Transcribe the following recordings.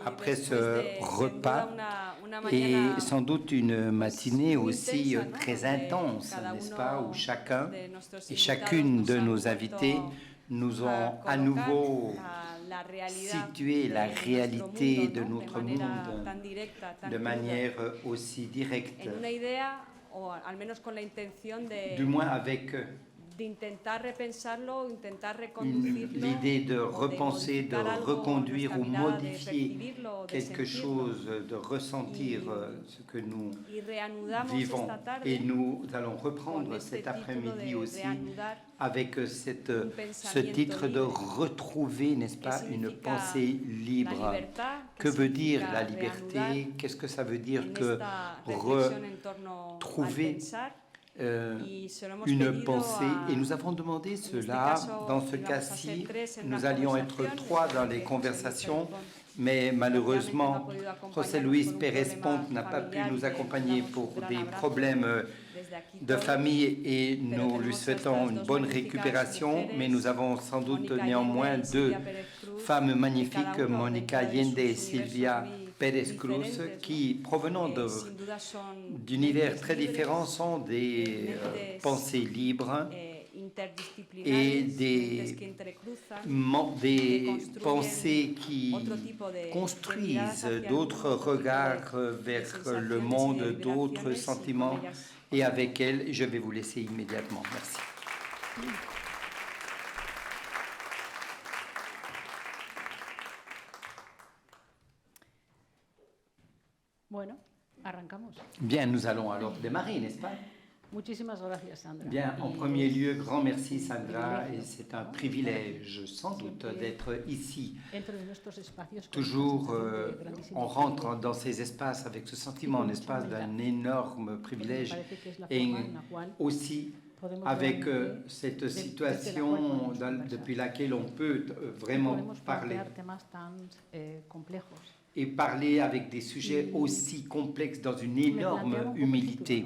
après ce repas et sans doute une matinée aussi très intense, n'est-ce pas, où chacun et chacune de nos invités nous ont à nouveau situé la réalité de notre monde de manière aussi directe, du moins avec l'idée de repenser, de reconduire ou modifier quelque chose, de ressentir ce que nous vivons. Et nous allons reprendre cet après-midi aussi avec ce titre de retrouver, n'est-ce pas, une pensée libre. Que veut dire la liberté? Qu'est-ce que ça veut dire que retrouver une pensée, et nous avons demandé cela. Dans ce cas-ci, nous allions être 3 dans les conversations, mais malheureusement, José Luis Pérez Pont n'a pas pu nous accompagner pour des problèmes de famille et nous lui souhaitons une bonne récupération, mais nous avons sans doute néanmoins 2 femmes magnifiques, Monica Allende et Silvia Pérez Cruz, qui, provenant d'univers très différents, sont des pensées libres et des pensées qui construisent d'autres regards vers le monde, d'autres sentiments. Et avec elles, je vais vous laisser immédiatement. Merci. Bueno, arrancamos. Bien, nous allons alors démarrer, n'est-ce pas? Muchísimas gracias, Sandra. Bien, en premier lieu, grand merci Sandra, et c'est un privilège sans doute d'être ici. Toujours, on rentre dans ces espaces avec ce sentiment, n'est-ce pas, d'un énorme privilège, et aussi avec cette situation depuis laquelle on peut vraiment parler. Et parler avec des sujets aussi complexes dans une énorme humilité.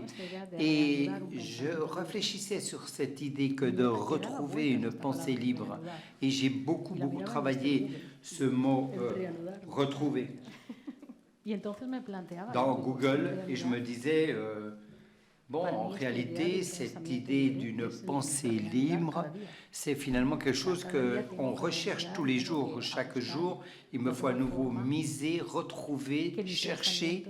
Et je réfléchissais sur cette idée que de retrouver une pensée libre. Et j'ai beaucoup travaillé ce mot retrouver dans Google, et je me disais bon, en réalité, cette idée d'une pensée libre, c'est finalement quelque chose qu'on recherche tous les jours, chaque jour. Il me faut à nouveau miser, retrouver, chercher,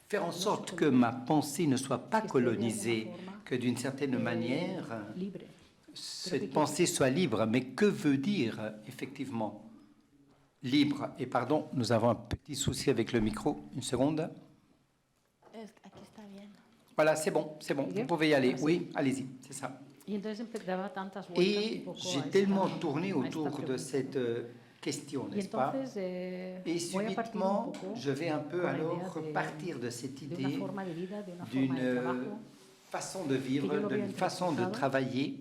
faire en sorte que ma pensée ne soit pas colonisée, que d'une certaine manière, cette pensée soit libre. Mais que veut dire effectivement libre? Et pardon, nous avons un petit souci avec le micro. Une seconde. Voilà, c'est bon, vous pouvez y aller. Oui, allez-y, c'est ça. Et j'ai tellement tourné autour de cette question, n'est-ce pas? Et subitement, je vais un peu alors repartir de cette idée d'une façon de vivre, d'une façon de travailler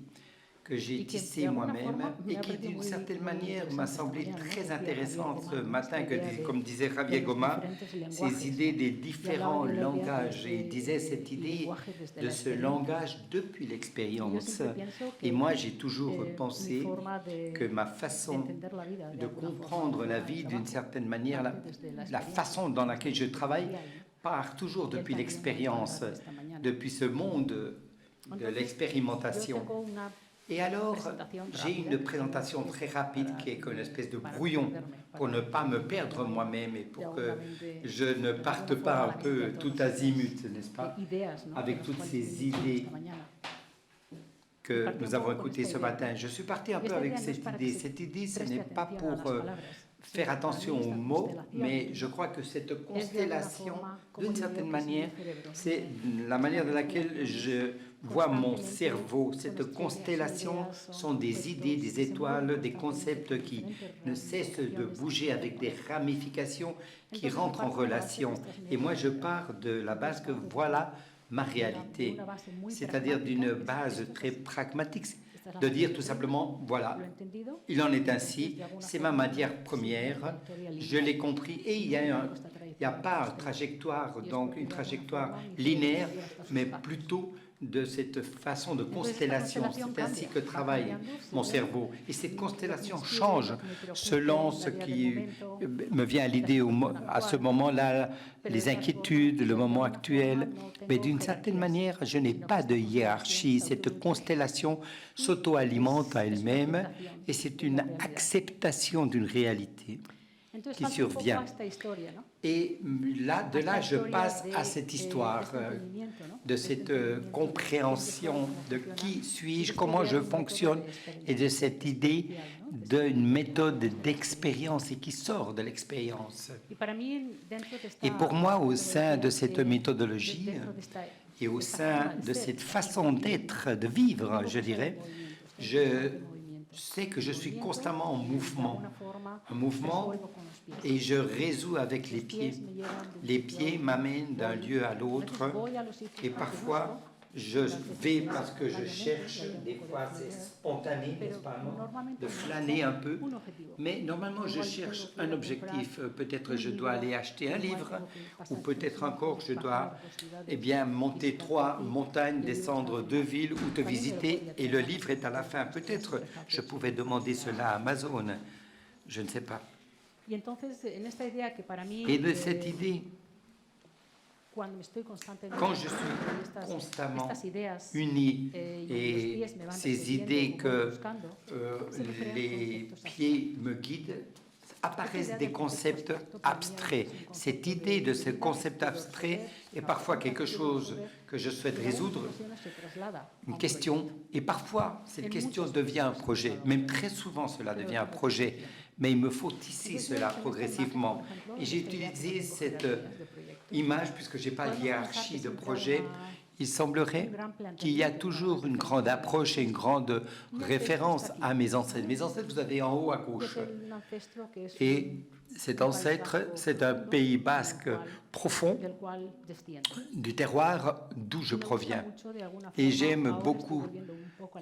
que j'ai tissé moi-même et qui, d'une certaine manière, m'a semblé très intéressante ce matin, comme disait Javier Goma, ces idées des différents langages. Et il disait cette idée de ce langage depuis l'expérience. Et moi, j'ai toujours pensé que ma façon de comprendre la vie, d'une certaine manière, la façon dans laquelle je travaille, part toujours depuis l'expérience, depuis ce monde de l'expérimentation. Et alors, j'ai une présentation très rapide qui est comme une espèce de brouillon pour ne pas me perdre moi-même et pour que je ne parte pas un peu tout azimut, n'est-ce pas, avec toutes ces idées que nous avons écoutées ce matin. Je suis parti un peu avec cette idée. Cette idée, ce n'est pas pour faire attention aux mots, mais je crois que cette constellation, d'une certaine manière, c'est la manière de laquelle je vois mon cerveau. Cette constellation sont des idées, des étoiles, des concepts qui ne cessent de bouger avec des ramifications qui rentrent en relation. Et moi, je pars de la base que voilà ma réalité, c'est-à-dire d'une base très pragmatique, de dire tout simplement, voilà, il en est ainsi, c'est ma matière première, je l'ai compris, et il n'y a pas une trajectoire linéaire, mais plutôt de cette façon de constellation. C'est ainsi que travaille mon cerveau. Et cette constellation change selon ce qui me vient à l'idée à ce moment-là, les inquiétudes, le moment actuel. Mais d'une certaine manière, je n'ai pas de hiérarchie. Cette constellation s'auto-alimente à elle-même et c'est une acceptation d'une réalité qui survient. Et de là, je passe à cette histoire, de cette compréhension de qui suis-je, comment je fonctionne, et de cette idée d'une méthode d'expérience et qui sort de l'expérience. Et pour moi, au sein de cette méthodologie et au sein de cette façon d'être, de vivre, je dirais, je sais que je suis constamment en mouvement. Un mouvement et je résous avec les pieds. Les pieds m'amènent d'un lieu à l'autre et parfois je vais parce que je cherche, des fois c'est spontané, n'est-ce pas, de flâner un peu, mais normalement je cherche un objectif. Peut-être je dois aller acheter un livre ou peut-être encore je dois monter 3 montagnes, descendre 2 villes ou te visiter et le livre est à la fin. Peut-être je pouvais demander cela à Amazon, je ne sais pas. Et de cette idée, quand je suis constamment uni et ces idées que les pieds me guident, apparaissent des concepts abstraits. Cette idée de ce concept abstrait est parfois quelque chose que je souhaite résoudre, une question, et parfois cette question devient un projet. Même très souvent cela devient un projet, mais il me faut tisser cela progressivement. Et j'ai utilisé cette image, puisque je n'ai pas de hiérarchie de projet, il semblerait qu'il y a toujours une grande approche et une grande référence à mes ancêtres. Mes ancêtres, vous avez en haut à gauche. Et cet ancêtre, c'est un Pays basque profond du terroir d'où je proviens. Et j'aime beaucoup.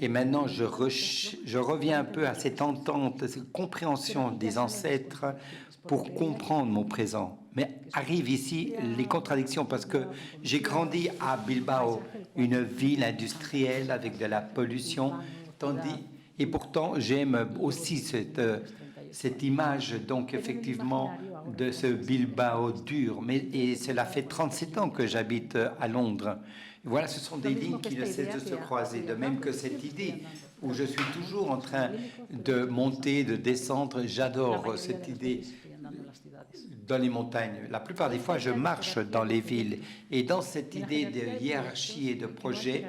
Et maintenant, je reviens un peu à cette entente, cette compréhension des ancêtres pour comprendre mon présent. Mais arrivent ici les contradictions parce que j'ai grandi à Bilbao, une ville industrielle avec de la pollution, et pourtant j'aime aussi cette image, donc effectivement, de ce Bilbao dur. Et cela fait 37 ans que j'habite à Londres. Voilà, ce sont des lignes qui ne cessent de se croiser, de même que cette idée où je suis toujours en train de monter, de descendre. J'adore cette idée dans les montagnes. La plupart des fois, je marche dans les villes. Et dans cette idée de hiérarchie et de projet,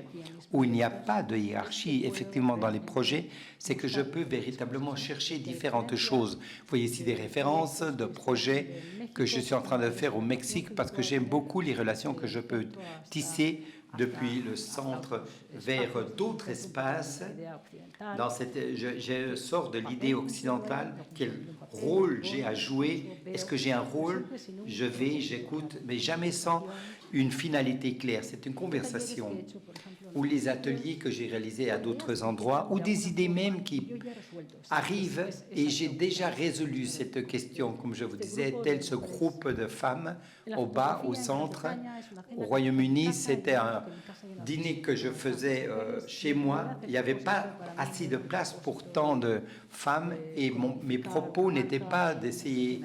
où il n'y a pas de hiérarchie, effectivement, dans les projets, c'est que je peux véritablement chercher différentes choses. Vous voyez ici des références de projets que je suis en train de faire au Mexique parce que j'aime beaucoup les relations que je peux tisser depuis le centre vers d'autres espaces. Je sors de l'idée occidentale. Quel rôle j'ai à jouer? Est-ce que j'ai un rôle? Je vais, j'écoute, mais jamais sans une finalité claire. C'est une conversation. Ou les ateliers que j'ai réalisés à d'autres endroits, ou des idées même qui arrivent, et j'ai déjà résolu cette question, comme je vous disais, tel ce groupe de femmes au bas, au centre. Au Royaume-Uni, c'était un dîner que je faisais chez moi. Il n'y avait pas assez de place pour tant de femmes, et mes propos n'étaient pas d'essayer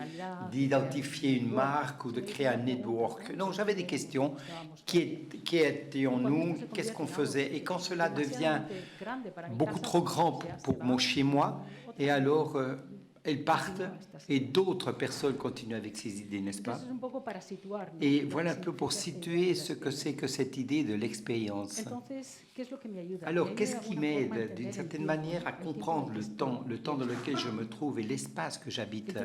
d'identifier une marque ou de créer un network. Non, j'avais des questions. Qui étions-nous? Qu'est-ce qu'on faisait? Et quand cela devient beaucoup trop grand pour mon chez-moi, et alors elles partent et d'autres personnes continuent avec ces idées, n'est-ce pas? Et voilà un peu pour situer ce que c'est que cette idée de l'expérience. Alors, qu'est-ce qui m'aide d'une certaine manière à comprendre le temps dans lequel je me trouve et l'espace que j'habite?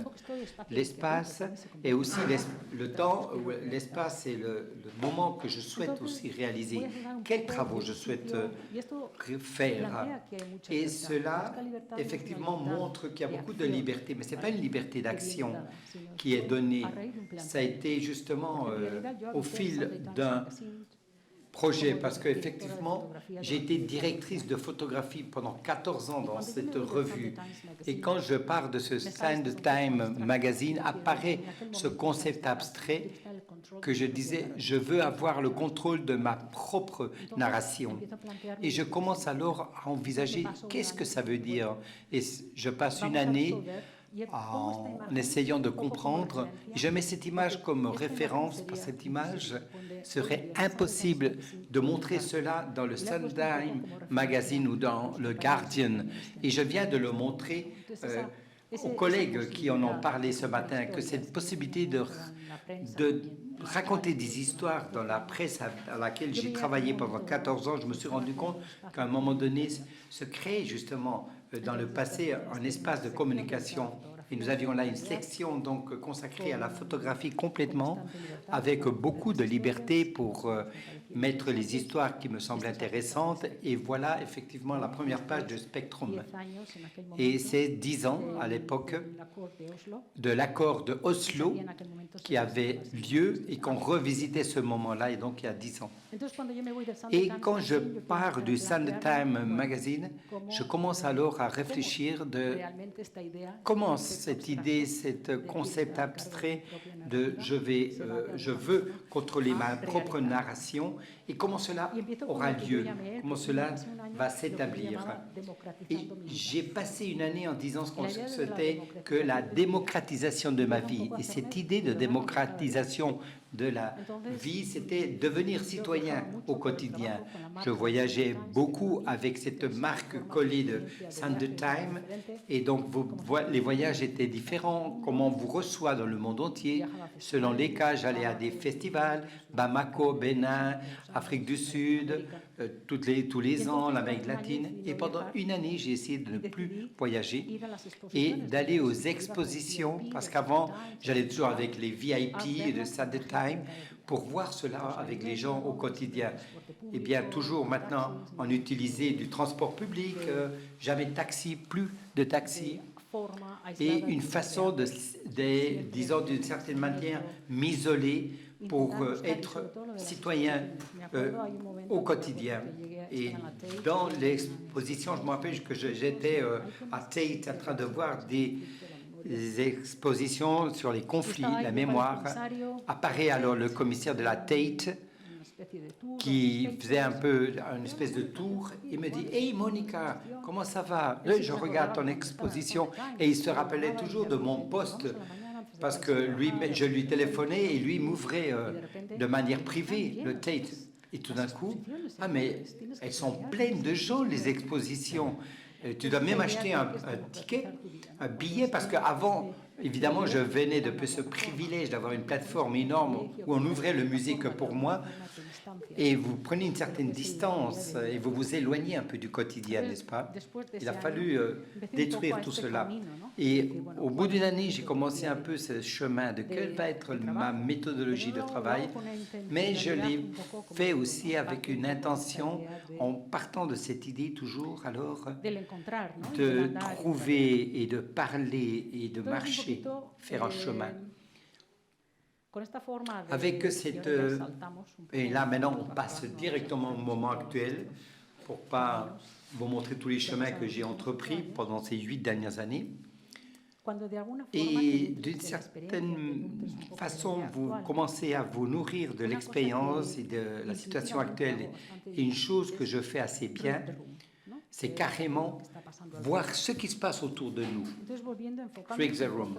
L'espace et aussi le temps, l'espace et le moment que je souhaite aussi réaliser. Quels travaux je souhaite faire? Et cela, effectivement, montre qu'il y a beaucoup de liberté, mais ce n'est pas une liberté d'action qui est donnée. Ça a été justement au fil projet parce qu'effectivement, j'ai été directrice de photographie pendant 14 ans dans cette revue. Et quand je pars de ce Sunday Times magazine, apparaît ce concept abstrait que je disais, je veux avoir le contrôle de ma propre narration. Et je commence alors à envisager qu'est-ce que ça veut dire. Et je passe une année en essayant de comprendre. Je mets cette image comme référence, parce que cette image serait impossible de montrer cela dans le Sunday Times Magazine ou dans le Guardian. Et je viens de le montrer aux collègues qui en ont parlé ce matin, que cette possibilité de raconter des histoires dans la presse à laquelle j'ai travaillé pendant 14 ans, je me suis rendu compte qu'à un moment donné se crée justement dans le passé un espace de communication. Et nous avions là une section donc consacrée à la photographie complètement, avec beaucoup de liberté pour mettre les histoires qui me semblent intéressantes. Et voilà effectivement la première page de Spectrum. Et c'est 10 ans à l'époque de l'accord de Oslo qui avait lieu et qu'on revisitait ce moment-là, et donc il y a 10 ans. Et quand je pars du Sunday Times Magazine, je commence alors à réfléchir de comment cette idée, cet concept abstrait de je veux contrôler ma propre narration et comment cela aura lieu, comment cela va s'établir. Et j'ai passé une année en disant ce qu'on c'était que la démocratisation de ma vie. Et cette idée de démocratisation de la vie, c'était devenir citoyen au quotidien. Je voyageais beaucoup avec cette marque collée de Sunday Times et donc les voyages étaient différents. Comment on vous reçoit dans le monde entier. Selon les cas, j'allais à des festivals, Bamako, Bénin, Afrique du Sud, tous les ans, l'Amérique latine. Et pendant une année, j'ai essayé de ne plus voyager et d'aller aux expositions, parce qu'avant, j'allais toujours avec les VIP de Sunday Times pour voir cela avec les gens au quotidien. Eh bien, toujours maintenant, on utilisait du transport public, jamais de taxi, plus de taxi. Et une façon disons d'une certaine manière, m'isoler pour être citoyen au quotidien. Et dans l'exposition, je me rappelle que j'étais à Tate en train de voir des expositions sur les conflits, la mémoire. Apparaît alors le commissaire de la Tate qui faisait un peu une espèce de tour et me dit « Hey Monica, comment ça va ?» Je regarde ton exposition et il se rappelait toujours de mon poste parce que je lui téléphonais et lui m'ouvrait de manière privée le Tate. Et tout d'un coup, ah mais elles sont pleines de gens les expositions. Tu dois même acheter un ticket, un billet, parce qu'avant, évidemment, je venais de ce privilège d'avoir une plateforme énorme où on ouvrait le musée que pour moi, et vous prenez une certaine distance et vous vous éloignez un peu du quotidien, n'est-ce pas? Il a fallu détruire tout cela. Et au bout d'une année, j'ai commencé un peu ce chemin de quelle va être ma méthodologie de travail, mais je l'ai fait aussi avec une intention, en partant de cette idée toujours, alors, de trouver et de parler et de marcher, faire un chemin. Avec cette... Et là, maintenant, on passe directement au moment actuel pour ne pas vous montrer tous les chemins que j'ai entrepris pendant ces 8 dernières années. Et d'une certaine façon, vous commencez à vous nourrir de l'expérience et de la situation actuelle. Et une chose que je fais assez bien, c'est carrément voir ce qui se passe autour de nous. Freak the room.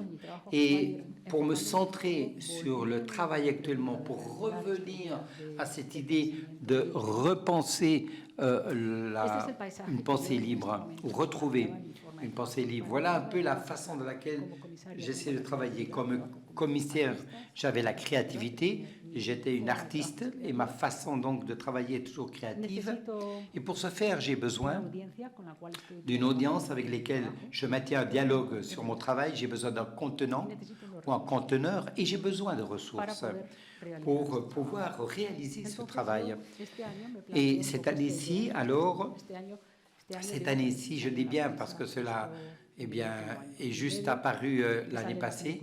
Et pour me centrer sur le travail actuellement, pour revenir à cette idée de repenser une pensée libre, ou retrouver une pensée libre. Voilà un peu la façon dans laquelle j'essaie de travailler. Comme commissaire, j'avais la créativité, j'étais une artiste et ma façon donc de travailler est toujours créative. Et pour ce faire, j'ai besoin d'une audience avec laquelle je maintiens un dialogue sur mon travail. J'ai besoin d'un contenant ou un conteneur et j'ai besoin de ressources pour pouvoir réaliser ce travail. Et cette année-ci, alors, cette année-ci, je dis bien parce que cela est juste apparu l'année passée,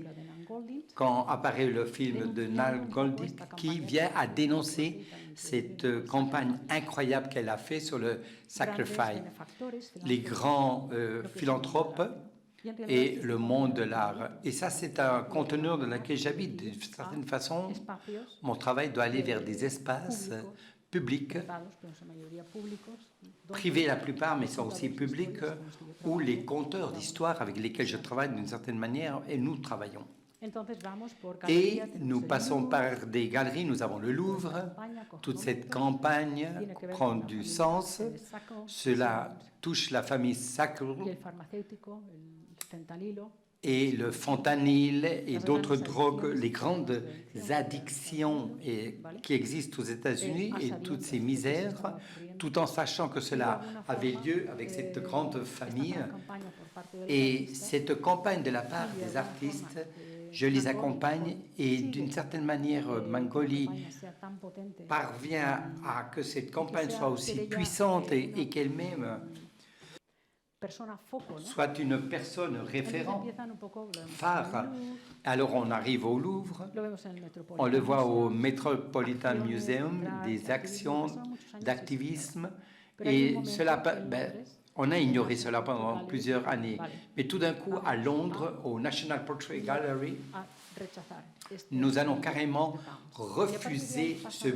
quand apparaît le film de Nile Golding, qui vient à dénoncer cette campagne incroyable qu'elle a fait sur le Sacrifice, les grands philanthropes et le monde de l'art. Et ça, c'est un conteneur dans lequel j'habite. D'une certaine façon, mon travail doit aller vers des espaces publics, privés la plupart, mais sont aussi publics, où les conteurs d'histoire avec lesquels je travaille d'une certaine manière, et nous travaillons. Et nous passons par des galeries, nous avons le Louvre, toute cette campagne prend du sens, cela touche la famille Sackler et le fentanyl et d'autres drogues, les grandes addictions qui existent aux États-Unis et toutes ces misères, tout en sachant que cela avait lieu avec cette grande famille. Et cette campagne de la part des artistes, je les accompagne et d'une certaine manière, Mangoli parvient à que cette campagne soit aussi puissante et qu'elle-même soit une personne référente, phare. Alors on arrive au Louvre, on le voit au Metropolitan Museum, des actions d'activisme, et cela, on a ignoré cela pendant plusieurs années. Mais tout d'un coup, à Londres, au National Portrait Gallery, nous allons carrément refuser ce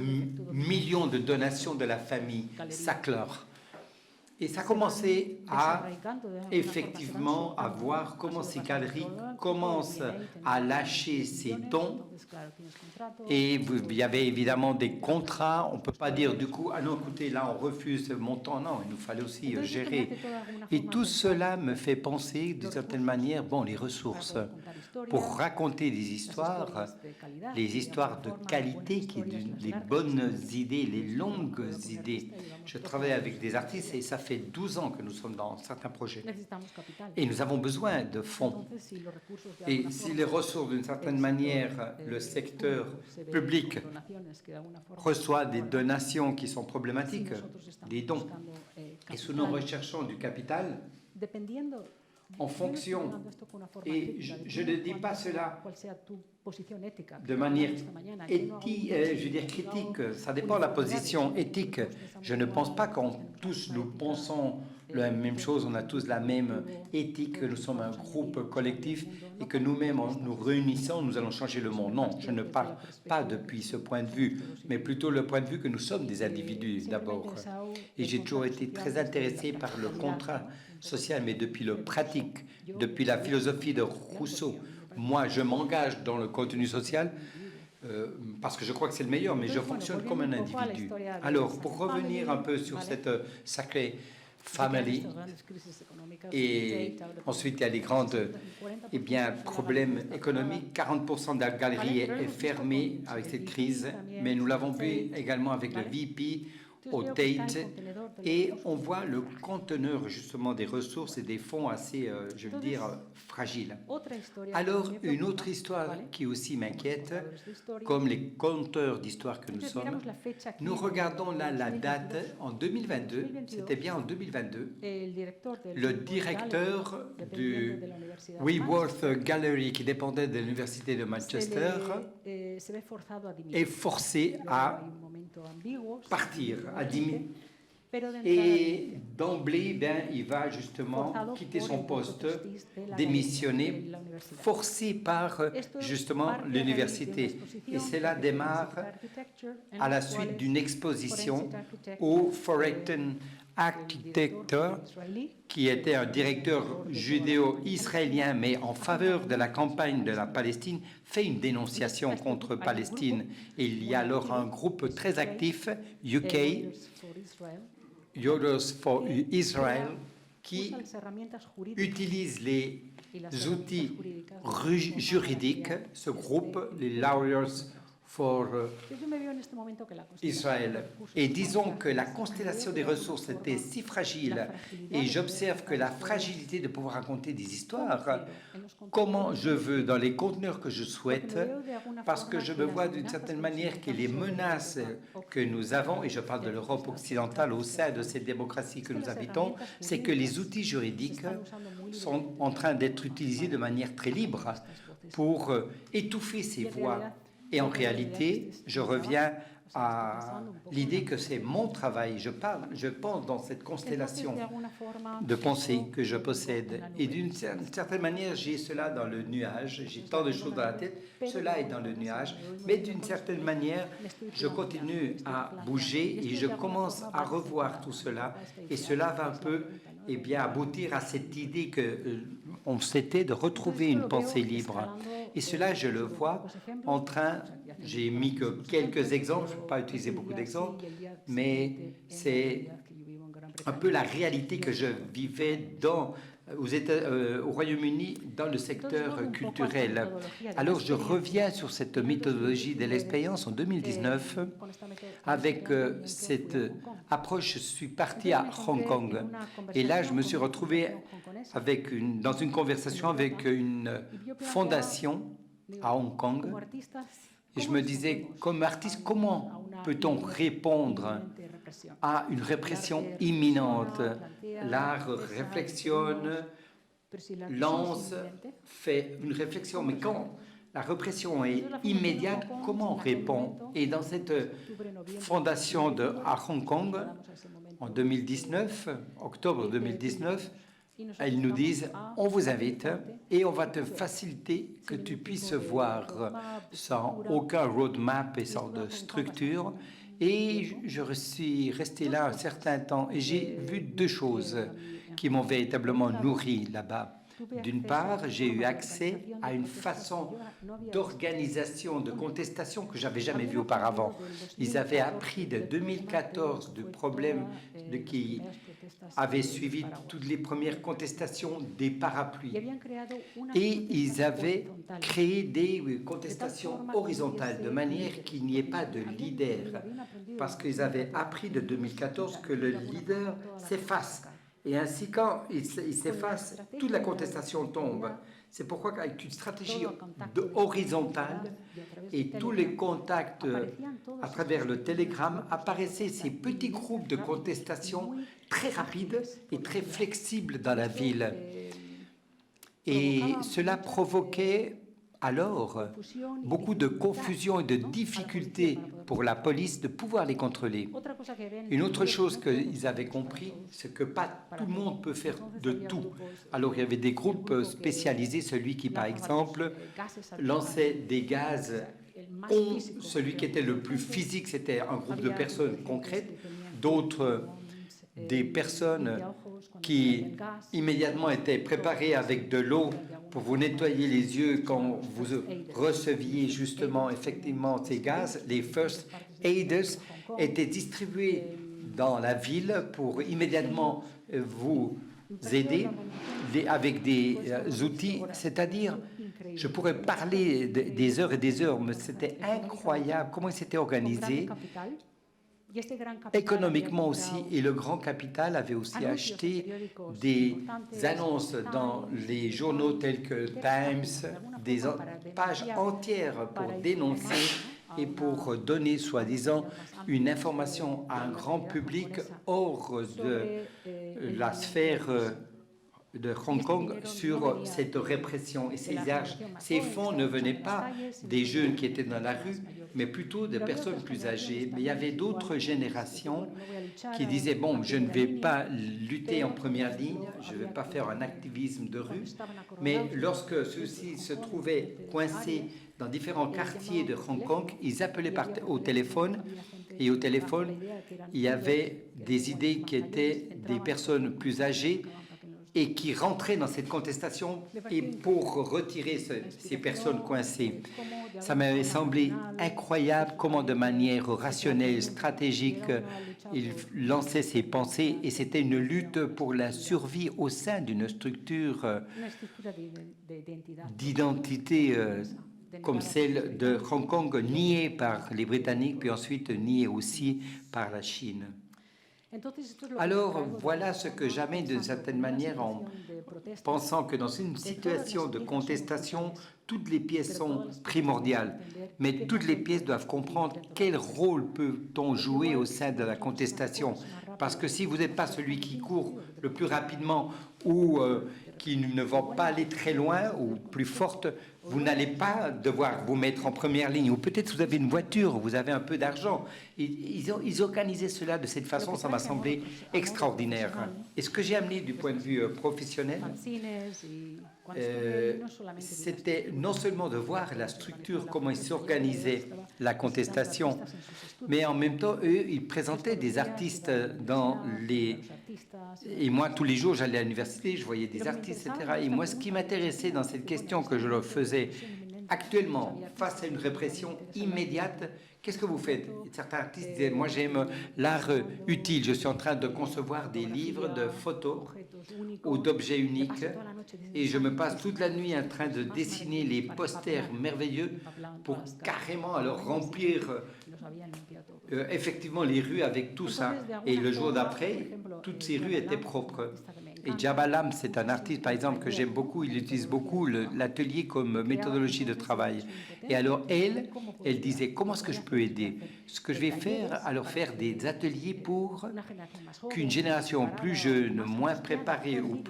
million de donations de la famille Sackler. Et ça a commencé à, effectivement, à voir comment ces galeries commencent à lâcher ces dons. Et il y avait évidemment des contrats. On ne peut pas dire du coup, ah non, écoutez, là, on refuse ce montant. Non, il nous fallait aussi gérer. Et tout cela me fait penser, d'une certaine manière, bon, les ressources pour raconter des histoires, les histoires de qualité, les bonnes idées, les longues idées. Je travaille avec des artistes et ça fait 12 ans que nous sommes dans certains projets. Et nous avons besoin de fonds. Et si les ressources, d'une certaine manière, le secteur public reçoit des donations qui sont problématiques, des dons, et si nous recherchons du capital, en fonction, et je ne dis pas cela de manière critique, ça dépend de la position éthique. Je ne pense pas qu'on tous nous pensons la même chose, on a tous la même éthique, que nous sommes un groupe collectif et que nous-mêmes, en nous réunissant, nous allons changer le monde. Non, je ne parle pas depuis ce point de vue, mais plutôt le point de vue que nous sommes des individus d'abord. Et j'ai toujours été très intéressé par le contrat social, mais depuis le pratique, depuis la philosophie de Rousseau. Moi, je m'engage dans le contenu social parce que je crois que c'est le meilleur, mais je fonctionne comme un individu. Alors, pour revenir un peu sur cette sacrée famille, et ensuite il y a les grandes problèmes économiques. 40% de la galerie est fermée avec cette crise, mais nous l'avons vu également avec le VP au Tate, et on voit le conteneur justement des ressources et des fonds assez, je veux dire, fragiles. Alors, une autre histoire qui aussi m'inquiète, comme les conteurs d'histoire que nous sommes, nous regardons là la date en 2022, c'était bien en 2022, le directeur du Wentworth Gallery, qui dépendait de l'Université de Manchester, est forcé à partir, à diminuer. Et d'emblée, il va justement quitter son poste, démissionner, forcé par justement l'université. Et cela démarre à la suite d'une exposition au Foreign Architecture, qui était un directeur judéo-israélien, mais en faveur de la campagne de la Palestine, fait une dénonciation contre Palestine. Et il y a alors un groupe très actif, UK, Yours for Israel, qui utilise les outils juridiques, ce groupe, les Lawyers for Israel. Et disons que la constellation des ressources était si fragile, et j'observe que la fragilité de pouvoir raconter des histoires, comment je veux, dans les conteneurs que je souhaite, parce que je me vois d'une certaine manière que les menaces que nous avons, et je parle de l'Europe occidentale au sein de cette démocratie que nous habitons, c'est que les outils juridiques sont en train d'être utilisés de manière très libre pour étouffer ces voix. Et en réalité, je reviens à l'idée que c'est mon travail. Je pense dans cette constellation de pensée que je possède. Et d'une certaine manière, j'ai cela dans le nuage. J'ai tant de choses dans la tête. Cela est dans le nuage. Mais d'une certaine manière, je continue à bouger et je commence à revoir tout cela. Et cela va un peu aboutir à cette idée qu'on s'était de retrouver une pensée libre. Et cela, je le vois en train, j'ai mis que quelques exemples, je ne vais pas utiliser beaucoup d'exemples, mais c'est un peu la réalité que je vivais au Royaume-Uni dans le secteur culturel. Alors je reviens sur cette méthodologie de l'expérience en 2019 avec cette approche. Je suis parti à Hong Kong et là je me suis retrouvé dans une conversation avec une fondation à Hong Kong et je me disais, comme artiste, comment peut-on répondre à une répression imminente? L'art réflexionne, lance, fait une réflexion, mais quand la répression est immédiate, comment on répond? Et dans cette fondation à Hong Kong, en 2019, octobre 2019, ils nous disent, on vous invite et on va te faciliter que tu puisses voir sans aucun roadmap et sans de structure. Et je suis resté là un certain temps et j'ai vu deux choses qui m'ont véritablement nourri là-bas. D'une part, j'ai eu accès à une façon d'organisation, de contestation que j'avais jamais vue auparavant. Ils avaient appris de 2014 du problème qui avait suivi toutes les premières contestations des parapluies. Et ils avaient créé des contestations horizontales, de manière qu'il n'y ait pas de leader. Parce qu'ils avaient appris de 2014 que le leader s'efface. Et ainsi, quand il s'efface, toute la contestation tombe. C'est pourquoi, avec une stratégie horizontale et tous les contacts à travers le télégramme, apparaissaient ces petits groupes de contestation très rapides et très flexibles dans la ville. Et cela provoquait alors beaucoup de confusion et de difficultés pour la police de pouvoir les contrôler. Une autre chose qu'ils avaient compris, c'est que pas tout le monde peut faire de tout. Alors il y avait des groupes spécialisés, celui qui par exemple lançait des gaz, celui qui était le plus physique, c'était un groupe de personnes concrètes, d'autres des personnes qui immédiatement étaient préparées avec de l'eau pour vous nettoyer les yeux quand vous receviez justement effectivement ces gaz. Les first aiders étaient distribués dans la ville pour immédiatement vous aider avec des outils, c'est-à-dire je pourrais parler des heures et des heures, mais c'était incroyable comment ils s'étaient organisés. Économiquement aussi, et le grand capital avait aussi acheté des annonces dans les journaux tels que Times, des pages entières pour dénoncer et pour donner, soi-disant, une information à un grand public hors de la sphère de Hong Kong sur cette répression. Et ces fonds ne venaient pas des jeunes qui étaient dans la rue, mais plutôt des personnes plus âgées. Mais il y avait d'autres générations qui disaient, bon, je ne vais pas lutter en première ligne, je ne vais pas faire un activisme de rue, mais lorsque ceux-ci se trouvaient coincés dans différents quartiers de Hong Kong, ils appelaient au téléphone, et au téléphone, il y avait des idées qui étaient des personnes plus âgées et qui rentraient dans cette contestation et pour retirer ces personnes coincées. Ça m'avait semblé incroyable comment de manière rationnelle, stratégique, il lançait ses pensées et c'était une lutte pour la survie au sein d'une structure d'identité comme celle de Hong Kong, niée par les Britanniques, puis ensuite niée aussi par la Chine. Alors, voilà ce que j'amène d'une certaine manière en pensant que dans une situation de contestation, toutes les pièces sont primordiales, mais toutes les pièces doivent comprendre quel rôle peut-on jouer au sein de la contestation. Parce que si vous n'êtes pas celui qui court le plus rapidement ou qui ne va pas aller très loin ou plus forte, vous n'allez pas devoir vous mettre en première ligne. Ou peut-être vous avez une voiture, vous avez un peu d'argent. Ils organisaient cela de cette façon, ça m'a semblé extraordinaire. Et ce que j'ai amené du point de vue professionnel, c'était non seulement de voir la structure, comment ils s'organisaient la contestation, mais en même temps, eux, ils présentaient des artistes dans les... Et moi, tous les jours, j'allais à l'université, je voyais des artistes, etc. Et moi, ce qui m'intéressait dans cette question que je leur faisais actuellement, face à une répression immédiate, qu'est-ce que vous faites? Certains artistes disaient, moi j'aime l'art utile, je suis en train de concevoir des livres de photos ou d'objets uniques et je me passe toute la nuit en train de dessiner les posters merveilleux pour carrément alors remplir effectivement les rues avec tout ça. Et le jour d'après, toutes ces rues étaient propres. Et Jabalam, c'est un artiste, par exemple, que j'aime beaucoup. Il utilise beaucoup l'atelier comme méthodologie de travail. Et alors, elle disait, comment est-ce que je peux aider? Ce que je vais faire, alors faire des ateliers pour qu'une génération plus jeune, moins préparée ou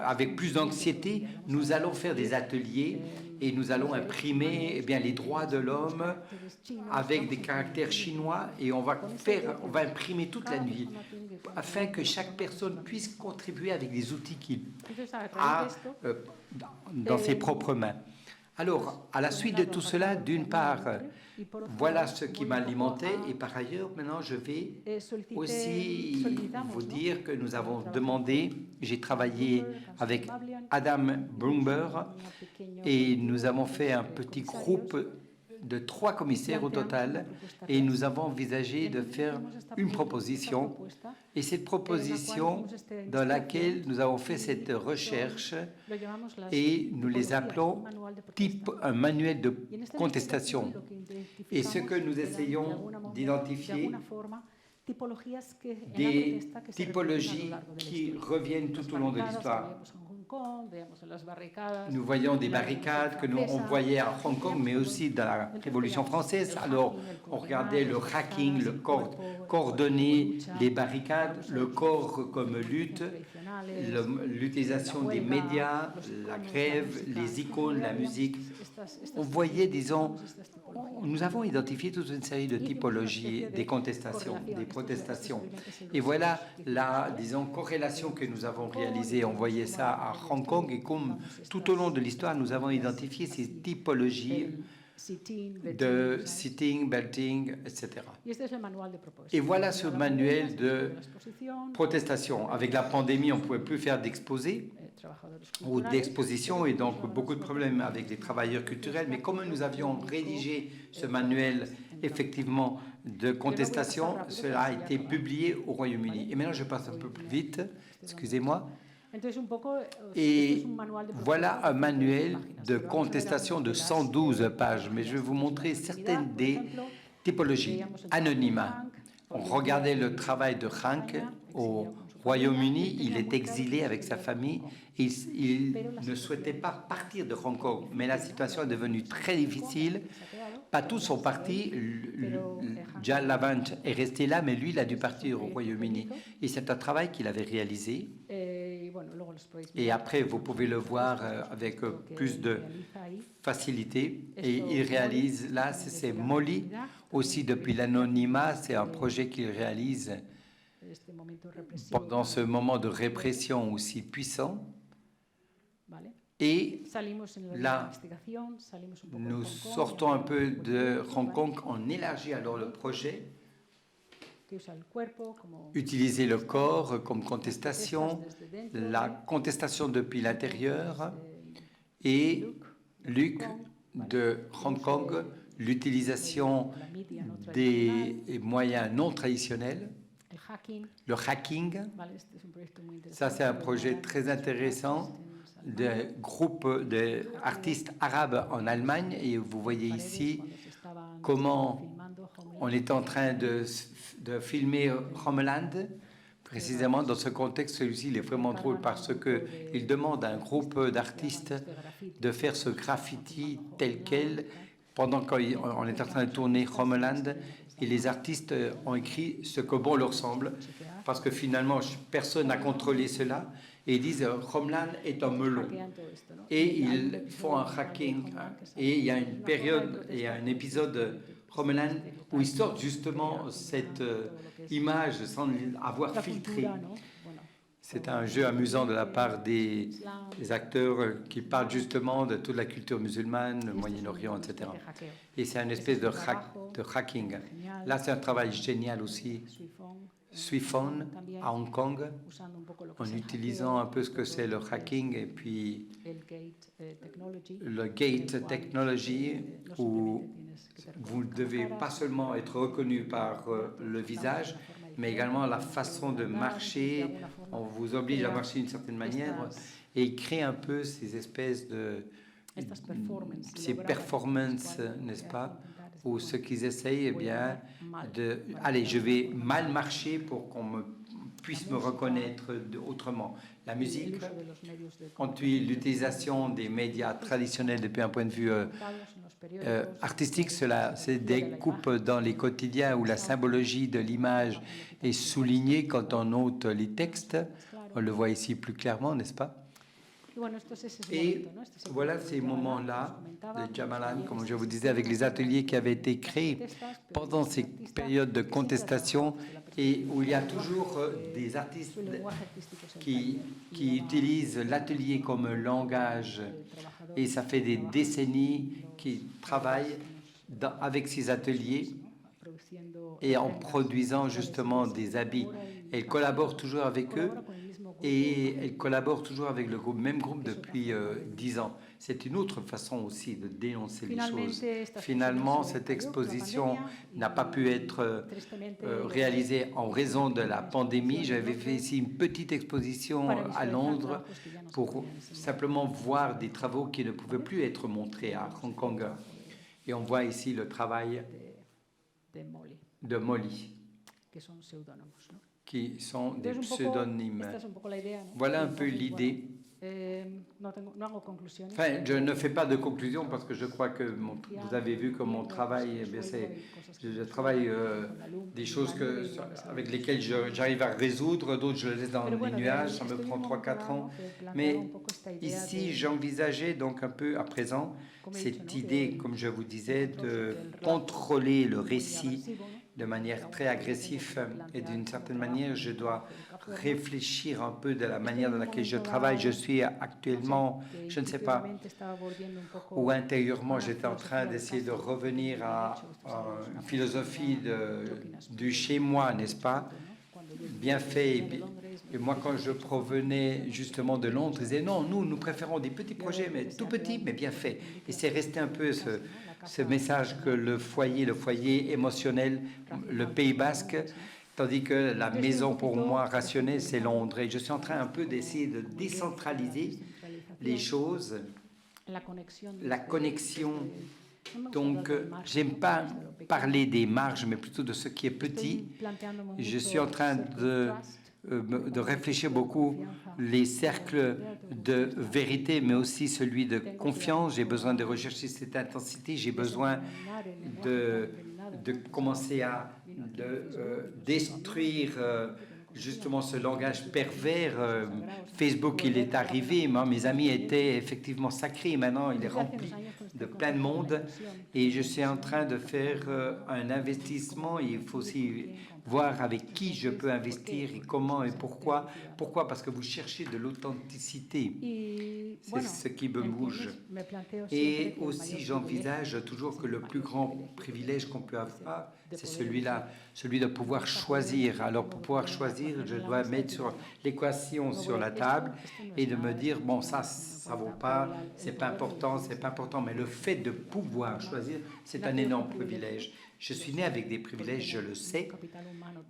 avec plus d'anxiété, nous allons faire des ateliers et nous allons imprimer les droits de l'homme avec des caractères chinois et on va imprimer toute la nuit afin que chaque personne puisse contribuer avec des outils qu'il a dans ses propres mains. Alors, à la suite de tout cela, d'une part, voilà ce qui m'alimentait et par ailleurs, maintenant, je vais aussi vous dire que nous avons demandé, j'ai travaillé avec Adam Brumber et nous avons fait un petit groupe de 3 commissaires au total et nous avons envisagé de faire une proposition et cette proposition dans laquelle nous avons fait cette recherche et nous les appelons un manuel de contestation et ce que nous essayons d'identifier des typologies qui reviennent tout au long de l'histoire. Nous voyons des barricades que on voyait à Hong Kong, mais aussi dans la Révolution française. Alors, on regardait le hacking, le corps coordonné, les barricades, le corps comme lutte, l'utilisation des médias, la grève, les icônes, la musique. On voyait, disons, nous avons identifié toute une série de typologies des contestations, des protestations. Et voilà la, disons, corrélation que nous avons réalisée. On voyait ça à Hong Kong et comme tout au long de l'histoire, nous avons identifié ces typologies de sitting, belting, etc. Et voilà ce manuel de protestation. Avec la pandémie, on ne pouvait plus faire d'exposés ou d'exposition et donc beaucoup de problèmes avec les travailleurs culturels. Mais comme nous avions rédigé ce manuel effectivement de contestation, cela a été publié au Royaume-Uni. Et maintenant, je passe un peu plus vite, excusez-moi. Et voilà un manuel de contestation de 112 pages, mais je vais vous montrer certaines des typologies. Anonymat. On regardait le travail de Hank au Royaume-Uni, il est exilé avec sa famille, il ne souhaitait pas partir de Hong Kong, mais la situation est devenue très difficile. Pas tous sont partis, Jan Lavant est resté là, mais lui, il a dû partir au Royaume-Uni. Et c'est un travail qu'il avait réalisé. Et après, vous pouvez le voir avec plus de facilité. Et il réalise, là, c'est Molly, aussi depuis l'anonymat, c'est un projet qu'il réalise pendant ce moment de répression aussi puissant. Et là, nous sortons un peu de Hong Kong, on élargit alors le projet, utiliser le corps comme contestation, la contestation depuis l'intérieur et Luc de Hong Kong, l'utilisation des moyens non traditionnels. Le hacking, ça c'est un projet très intéressant de groupes d'artistes arabes en Allemagne et vous voyez ici comment on est en train de filmer Homeland. Précisément dans ce contexte, celui-ci il est vraiment drôle parce qu'il demande à un groupe d'artistes de faire ce graffiti tel quel pendant qu'on est en train de tourner Homeland. Et les artistes ont écrit ce que bon leur semble, parce que finalement, personne n'a contrôlé cela. Et ils disent Homeland est un melon. Et ils font un hacking. Et il y a une période, il y a un épisode Homeland où ils sortent justement cette image sans avoir filtré. C'est un jeu amusant de la part des acteurs qui parlent justement de toute la culture musulmane, le Moyen-Orient, etc. Et c'est une espèce de hacking. Là, c'est un travail génial aussi. Suiphone à Hong Kong, en utilisant un peu ce que c'est le hacking et puis le gate technology, où vous ne devez pas seulement être reconnu par le visage, mais également la façon de marcher. On vous oblige à marcher d'une certaine manière et il crée un peu ces espèces de ces performances, n'est-ce pas, où ce qu'ils essayent, eh bien, allez, je vais mal marcher pour qu'on puisse me reconnaître autrement. La musique, l'utilisation des médias traditionnels depuis un point de vue artistique, cela, c'est des coupes dans les quotidiens où la symbologie de l'image est soulignée quand on note les textes. On le voit ici plus clairement, n'est-ce pas? Et voilà ces moments-là de Jamalan, comme je vous disais, avec les ateliers qui avaient été créés pendant ces périodes de contestation et où il y a toujours des artistes qui utilisent l'atelier comme langage. Et ça fait des décennies qu'ils travaillent avec ces ateliers et en produisant justement des habits. Et ils collaborent toujours avec eux. Et elle collabore toujours avec le même groupe depuis 10 ans. C'est une autre façon aussi de dénoncer les choses. Finalement, cette exposition n'a pas pu être réalisée en raison de la pandémie. J'avais fait ici une petite exposition à Londres pour simplement voir des travaux qui ne pouvaient plus être montrés à Hong Kong. Et on voit ici le travail de Molly, qui sont des pseudonymes. Voilà un peu l'idée. Enfin, je ne fais pas de conclusion parce que je crois que vous avez vu que mon travail, je travaille des choses avec lesquelles j'arrive à résoudre, d'autres je les laisse dans les nuages, ça me prend 3-4 ans. Mais ici, j'envisageais donc un peu à présent cette idée, comme je vous disais, de contrôler le récit de manière très agressive et d'une certaine manière, je dois réfléchir un peu de la manière dans laquelle je travaille. Je suis actuellement, je ne sais pas, où intérieurement j'étais en train d'essayer de revenir à une philosophie du chez-moi, n'est-ce pas, bien fait. Et moi, quand je provenais justement de Londres, je disais non, nous préférons des petits projets, mais tout petits, mais bien faits. Et c'est resté un peu ce message que le foyer émotionnel, le Pays Basque, tandis que la maison pour moi rationnelle, c'est Londres. Et je suis en train un peu d'essayer de décentraliser les choses, la connexion. Donc, j'aime pas parler des marges, mais plutôt de ce qui est petit. Je suis en train de réfléchir beaucoup les cercles de vérité, mais aussi celui de confiance. J'ai besoin de rechercher cette intensité. J'ai besoin de commencer à détruire justement ce langage pervers. Facebook, il est arrivé. Moi, mes amis étaient effectivement sacrés. Maintenant, il est rempli de plein de monde. Et je suis en train de faire un investissement. Il faut aussi voir avec qui je peux investir et comment et pourquoi. Pourquoi? Parce que vous cherchez de l'authenticité. C'est ce qui me bouge. Et aussi, j'envisage toujours que le plus grand privilège qu'on peut avoir, c'est celui-là, celui de pouvoir choisir. Alors, pour pouvoir choisir, je dois mettre sur l'équation sur la table et de me dire, bon, ça vaut pas, c'est pas important, mais le fait de pouvoir choisir, c'est un énorme privilège. Je suis né avec des privilèges, je le sais,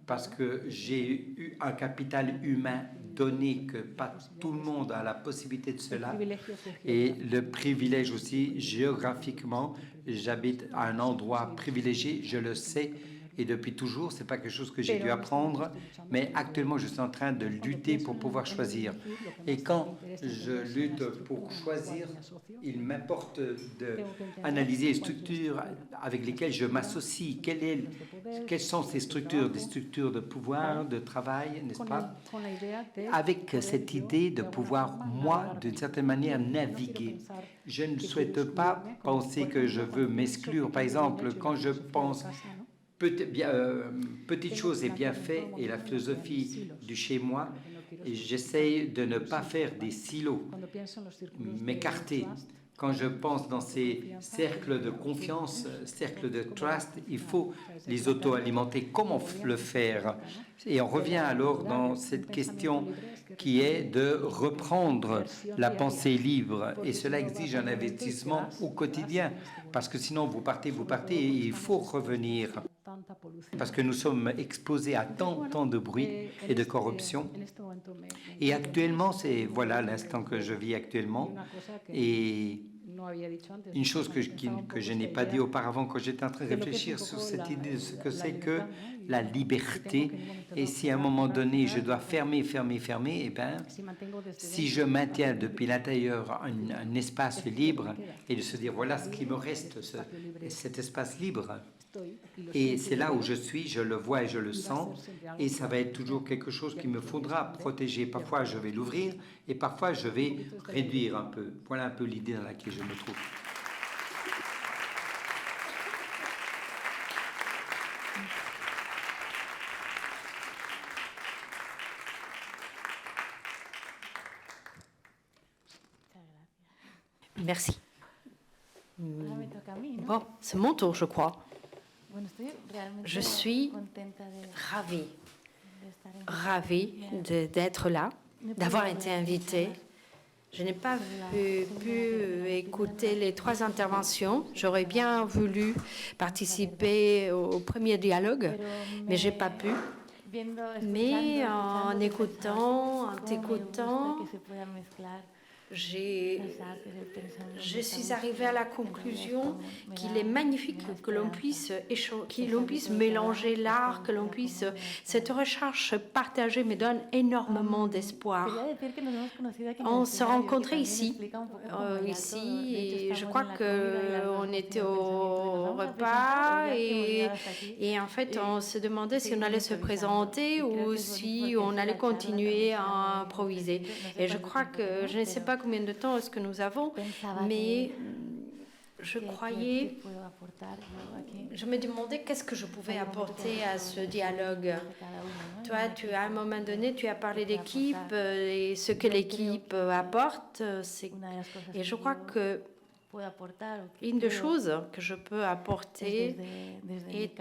parce que j'ai eu un capital humain donné que pas tout le monde a la possibilité de cela. Et le privilège aussi, géographiquement, j'habite à un endroit privilégié, je le sais. et depuis toujours, ce n'est pas quelque chose que j'ai dû apprendre, mais actuellement, je suis en train de lutter pour pouvoir choisir. Et quand je lutte pour choisir, il m'importe d'analyser les structures avec lesquelles je m'associe. Quelles sont ces structures? Des structures de pouvoir, de travail, n'est-ce pas? Avec cette idée de pouvoir, moi, d'une certaine manière, naviguer. Je ne souhaite pas penser que je veux m'exclure. Par exemple, quand je pense petite chose est bien fait et la philosophie du chez moi, j'essaye de ne pas faire des silos, m'écarter. Quand je pense dans ces cercles de confiance, cercles de trust, il faut les auto-alimenter. Comment le faire? Et on revient alors dans cette question qui est de reprendre la pensée libre. Et cela exige un investissement au quotidien, parce que sinon vous partez et il faut revenir. Parce que nous sommes exposés à tant de bruit et de corruption. Et actuellement, c'est voilà l'instant que je vis actuellement. Et une chose que je n'ai pas dit auparavant quand j'étais en train de réfléchir sur cette idée de ce que c'est que la liberté. Et si à un moment donné, je dois fermer, eh bien, si je maintiens depuis l'intérieur un espace libre et de se dire, voilà ce qui me reste, cet espace libre. Et c'est là où je suis, je le vois et je le sens, et ça va être toujours quelque chose qu'il me faudra protéger. Parfois, je vais l'ouvrir, et parfois, je vais réduire un peu. Voilà un peu l'idée dans laquelle je me trouve. Merci. Bon, c'est mon tour, je crois. Je suis ravie d'être là, d'avoir été invitée. Je n'ai pas pu écouter les 3 interventions. J'aurais bien voulu participer au premier dialogue, mais je n'ai pas pu. Mais en t'écoutant, je suis arrivée à la conclusion qu'il est magnifique que l'on puisse mélanger l'art, que l'on puisse... Cette recherche partagée me donne énormément d'espoir. On se rencontrait ici, et je crois qu'on était au repas, et en fait, on se demandait si on allait se présenter ou si on allait continuer à improviser. Et je crois que, je ne sais pas combien de temps est-ce que nous avons, mais je me demandais qu'est-ce que je pouvais apporter à ce dialogue. Toi, à un moment donné, tu as parlé d'équipe et ce que l'équipe apporte. Et je crois que une des choses que je peux apporter est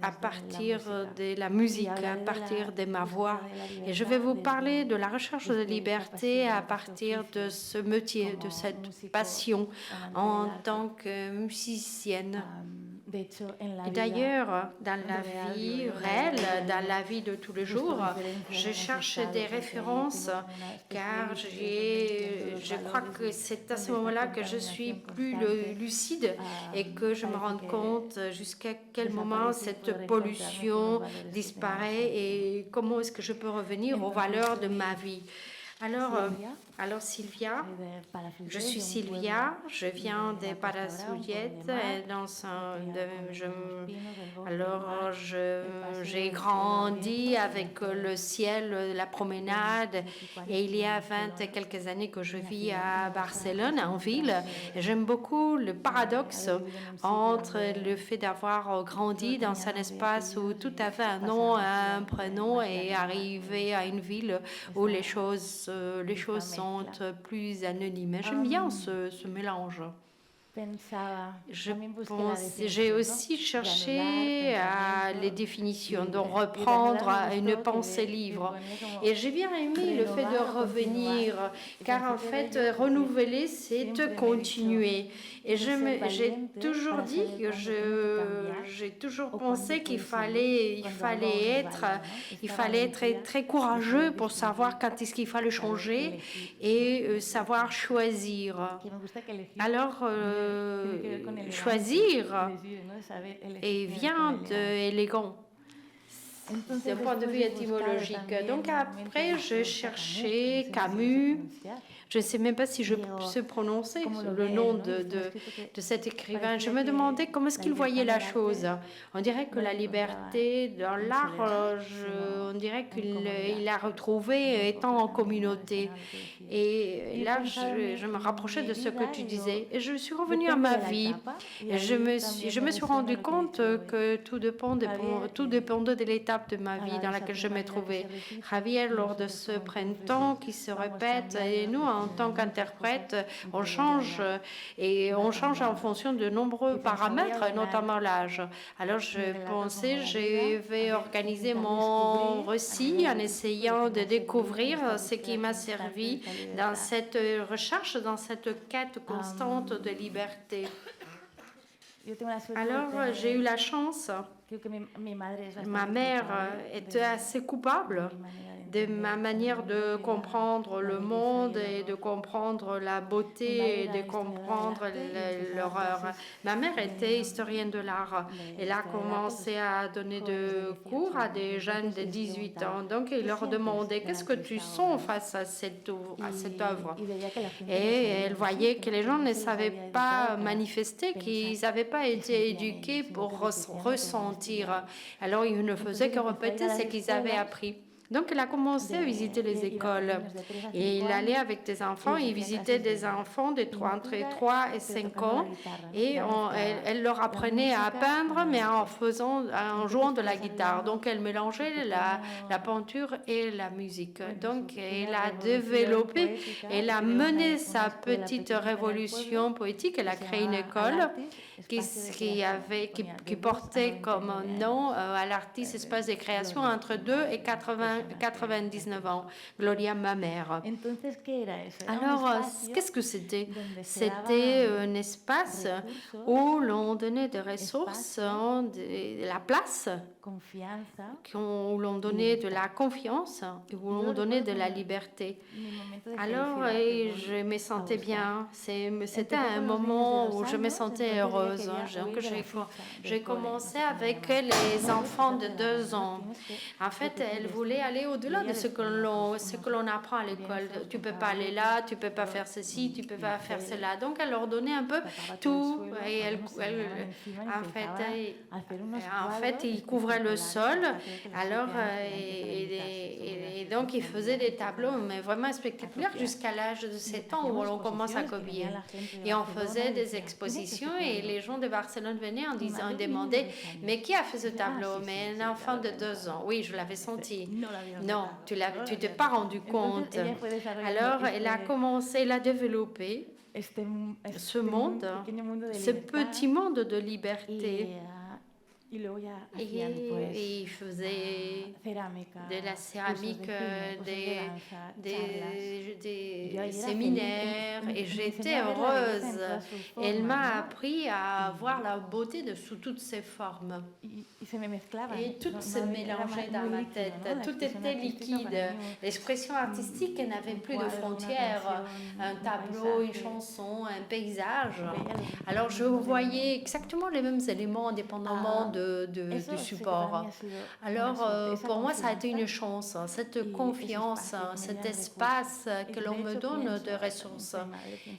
à partir de la musique, à partir de ma voix. Et je vais vous parler de la recherche de liberté à partir de ce métier, de cette passion en tant que musicienne. Et d'ailleurs, dans la vie réelle, dans la vie de tous les jours, je cherche des références car je crois que c'est à ce moment-là que je suis plus lucide et que je me rends compte jusqu'à quel moment cette pollution disparaît et comment est-ce que je peux revenir aux valeurs de ma vie. Alors Sylvia, je suis Sylvia, je viens de Palafrugell, j'ai grandi avec le ciel, la promenade, et il y a 20 et quelques années que je vis à Barcelone, en ville. J'aime beaucoup le paradoxe entre le fait d'avoir grandi dans un espace où tout avait un nom, un prénom, et arriver à une ville où les choses sont plus anonymes. J'aime bien ce mélange. J'ai aussi cherché à les définitions, de reprendre une pensée libre. Et j'ai bien aimé le fait de revenir, car en fait, renouveler, c'est continuer. Et j'ai toujours dit que j'ai toujours pensé qu'il fallait être très courageux pour savoir quand est-ce qu'il fallait changer et savoir choisir. Alors, choisir et vient d'élégant. D'un point de vue étymologique. Donc après, je cherchais Camus. Je ne sais même pas si je sais prononcer le nom de cet écrivain. Je me demandais comment est-ce qu'il voyait la chose. On dirait que la liberté dans l'art, on dirait qu'il l'a retrouvée étant en communauté. Et là, je me rapprochais de ce que tu disais. Et je suis revenue à ma vie. Et je me suis rendu compte que tout dépendait de l'étape de ma vie dans laquelle je me trouvais. Javier, lors de ce printemps qui se répète, et nous, en tant qu'interprètes, on change en fonction de nombreux paramètres, notamment l'âge. Alors, je vais organiser mon récit en essayant de découvrir ce qui m'a servi dans cette recherche, dans cette quête constante de liberté. Alors, j'ai eu la chance. Ma mère était assez coupable de ma manière de comprendre le monde et de comprendre la beauté et de comprendre l'horreur. Ma mère était historienne de l'art. Elle a commencé à donner des cours à des jeunes de 18 ans. Donc, il leur demandait « Qu'est-ce que tu sens face à cette œuvre ?» Et elle voyait que les gens ne savaient pas manifester, qu'ils n'avaient pas été éduqués pour ressentir. Alors, ils ne faisaient que répéter ce qu'ils avaient appris. Donc, il a commencé à visiter les écoles. Et il allait avec des enfants, il visitait des enfants entre 3 et 5 ans. Et elle leur apprenait à peindre, mais en jouant de la guitare. Donc, elle mélangeait la peinture et la musique. Donc, elle a développé, elle a mené sa petite révolution poétique. Elle a créé une école qui portait comme nom à l'artiste espace de création entre 2 et 99 ans, Gloria, ma mère. Alors, qu'est-ce que c'était? C'était un espace où l'on donnait des ressources, de la place, où l'on donnait de la confiance, et où l'on donnait de la liberté. Alors, je me sentais bien. C'était un moment où je me sentais heureuse. Donc, j'ai commencé avec les enfants de 2 ans. En fait, elle voulait aller au-delà de ce que l'on apprend à l'école. Tu ne peux pas aller là, tu ne peux pas faire ceci, tu ne peux pas faire cela. Donc, elle leur donnait un peu tout. Et en fait, ils couvraient le sol. Alors, et donc, ils faisaient des tableaux, mais vraiment spectaculaires jusqu'à l'âge de 7 ans où on commence à copier. Et on faisait des expositions et les gens de Barcelone venaient en demandaient « Mais qui a fait ce tableau ?» Mais un enfant de 2 ans. Oui, je l'avais senti. Non, tu t'es pas rendu compte. Alors, elle a commencé, elle a développé ce monde, ce petit monde de liberté. Et il faisait de la céramique, des séminaires, et j'étais heureuse. Elle m'a appris à voir la beauté sous toutes ses formes. Et tout se mélangeait dans ma tête, tout était liquide. L'expression artistique n'avait plus de frontières, un tableau, une chanson, un paysage. Alors je voyais exactement les mêmes éléments indépendamment du support. Alors, pour moi, ça a été une chance, cette confiance, cet espace que l'on me donne de ressources.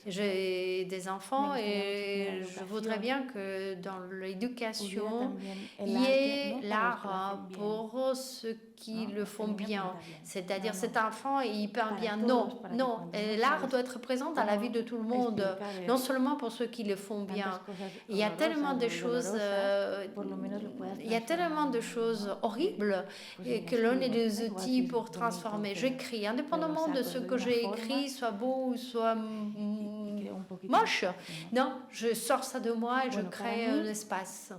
J'ai des enfants et je voudrais bien que dans l'éducation, il y ait l'art pour ceux qui le font bien. C'est-à-dire, cet enfant, il peint bien. Non. L'art doit être présent dans la vie de tout le monde, non seulement pour ceux qui le font bien. Il y a tellement de choses... Il y a tellement de choses horribles que l'on a des outils pour transformer. J'écris, indépendamment de ce que j'ai écrit, soit beau ou soit moche. Non, je sors ça de moi et je crée un espace.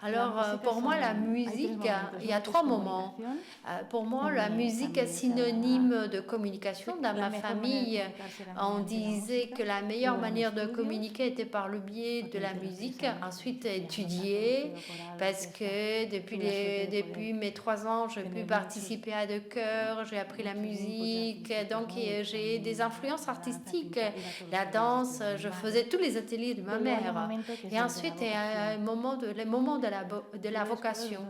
Alors, pour moi, la musique, il y a 3 moments. Pour moi, la musique est synonyme de communication. Dans ma famille, on disait que la meilleure manière de communiquer était par le biais de la musique. Ensuite, étudier, parce que depuis mes 3 ans, j'ai pu participer à des chœurs, j'ai appris la musique, donc j'ai des influences artistiques. La danse, je faisais tous les ateliers de ma mère. Et ensuite, il y a le moment de la vocation.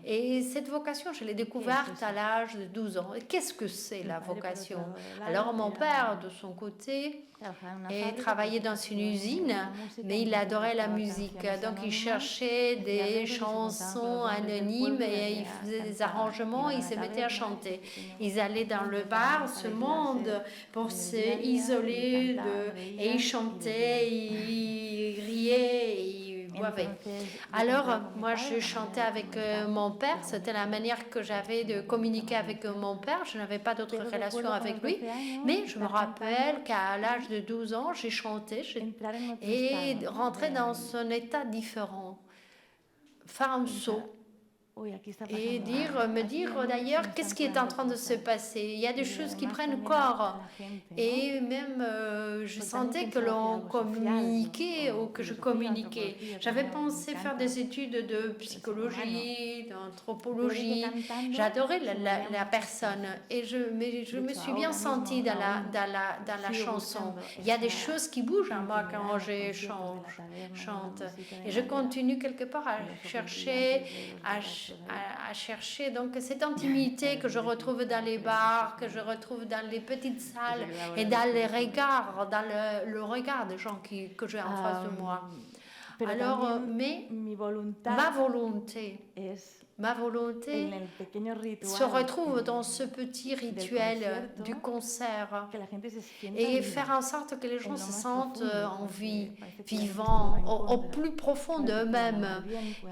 Et cette vocation, je l'ai découverte à l'âge de 12 ans. Et qu'est-ce que c'est la vocation? Alors, mon père, de son côté, travaillait dans une usine, mais il adorait la musique. Donc, il cherchait des chansons anonymes et il faisait des arrangements, il se mettait à chanter. Ils allaient dans le bar, ce monde, pour s'isoler et ils chantaient, ils riaient, ils boivaient. Alors, moi, je chantais avec mon père. C'était la manière que j'avais de communiquer avec mon père. Je n'avais pas d'autre relation avec lui. Mais je me rappelle qu'à l'âge de 12 ans, j'ai chanté et rentré dans un état différent. Faire un saut. Et me dire d'ailleurs qu'est-ce qui est en train de se passer. Il y a des choses qui prennent corps. Et même je sentais que l'on communiquait ou que je communiquais. J'avais pensé faire des études de psychologie, d'anthropologie. J'adorais la personne. Et mais je me suis bien sentie dans la chanson. Il y a des choses qui bougent en moi quand je chante. Et je continue quelque part à chercher donc cette intimité que je retrouve dans les bars, que je retrouve dans les petites salles et dans les regards, dans le regard des gens que j'ai en face de moi. Alors, mais ma volonté se retrouve dans ce petit rituel du concert et faire en sorte que les gens se sentent en vie, vivants, au plus profond d'eux-mêmes,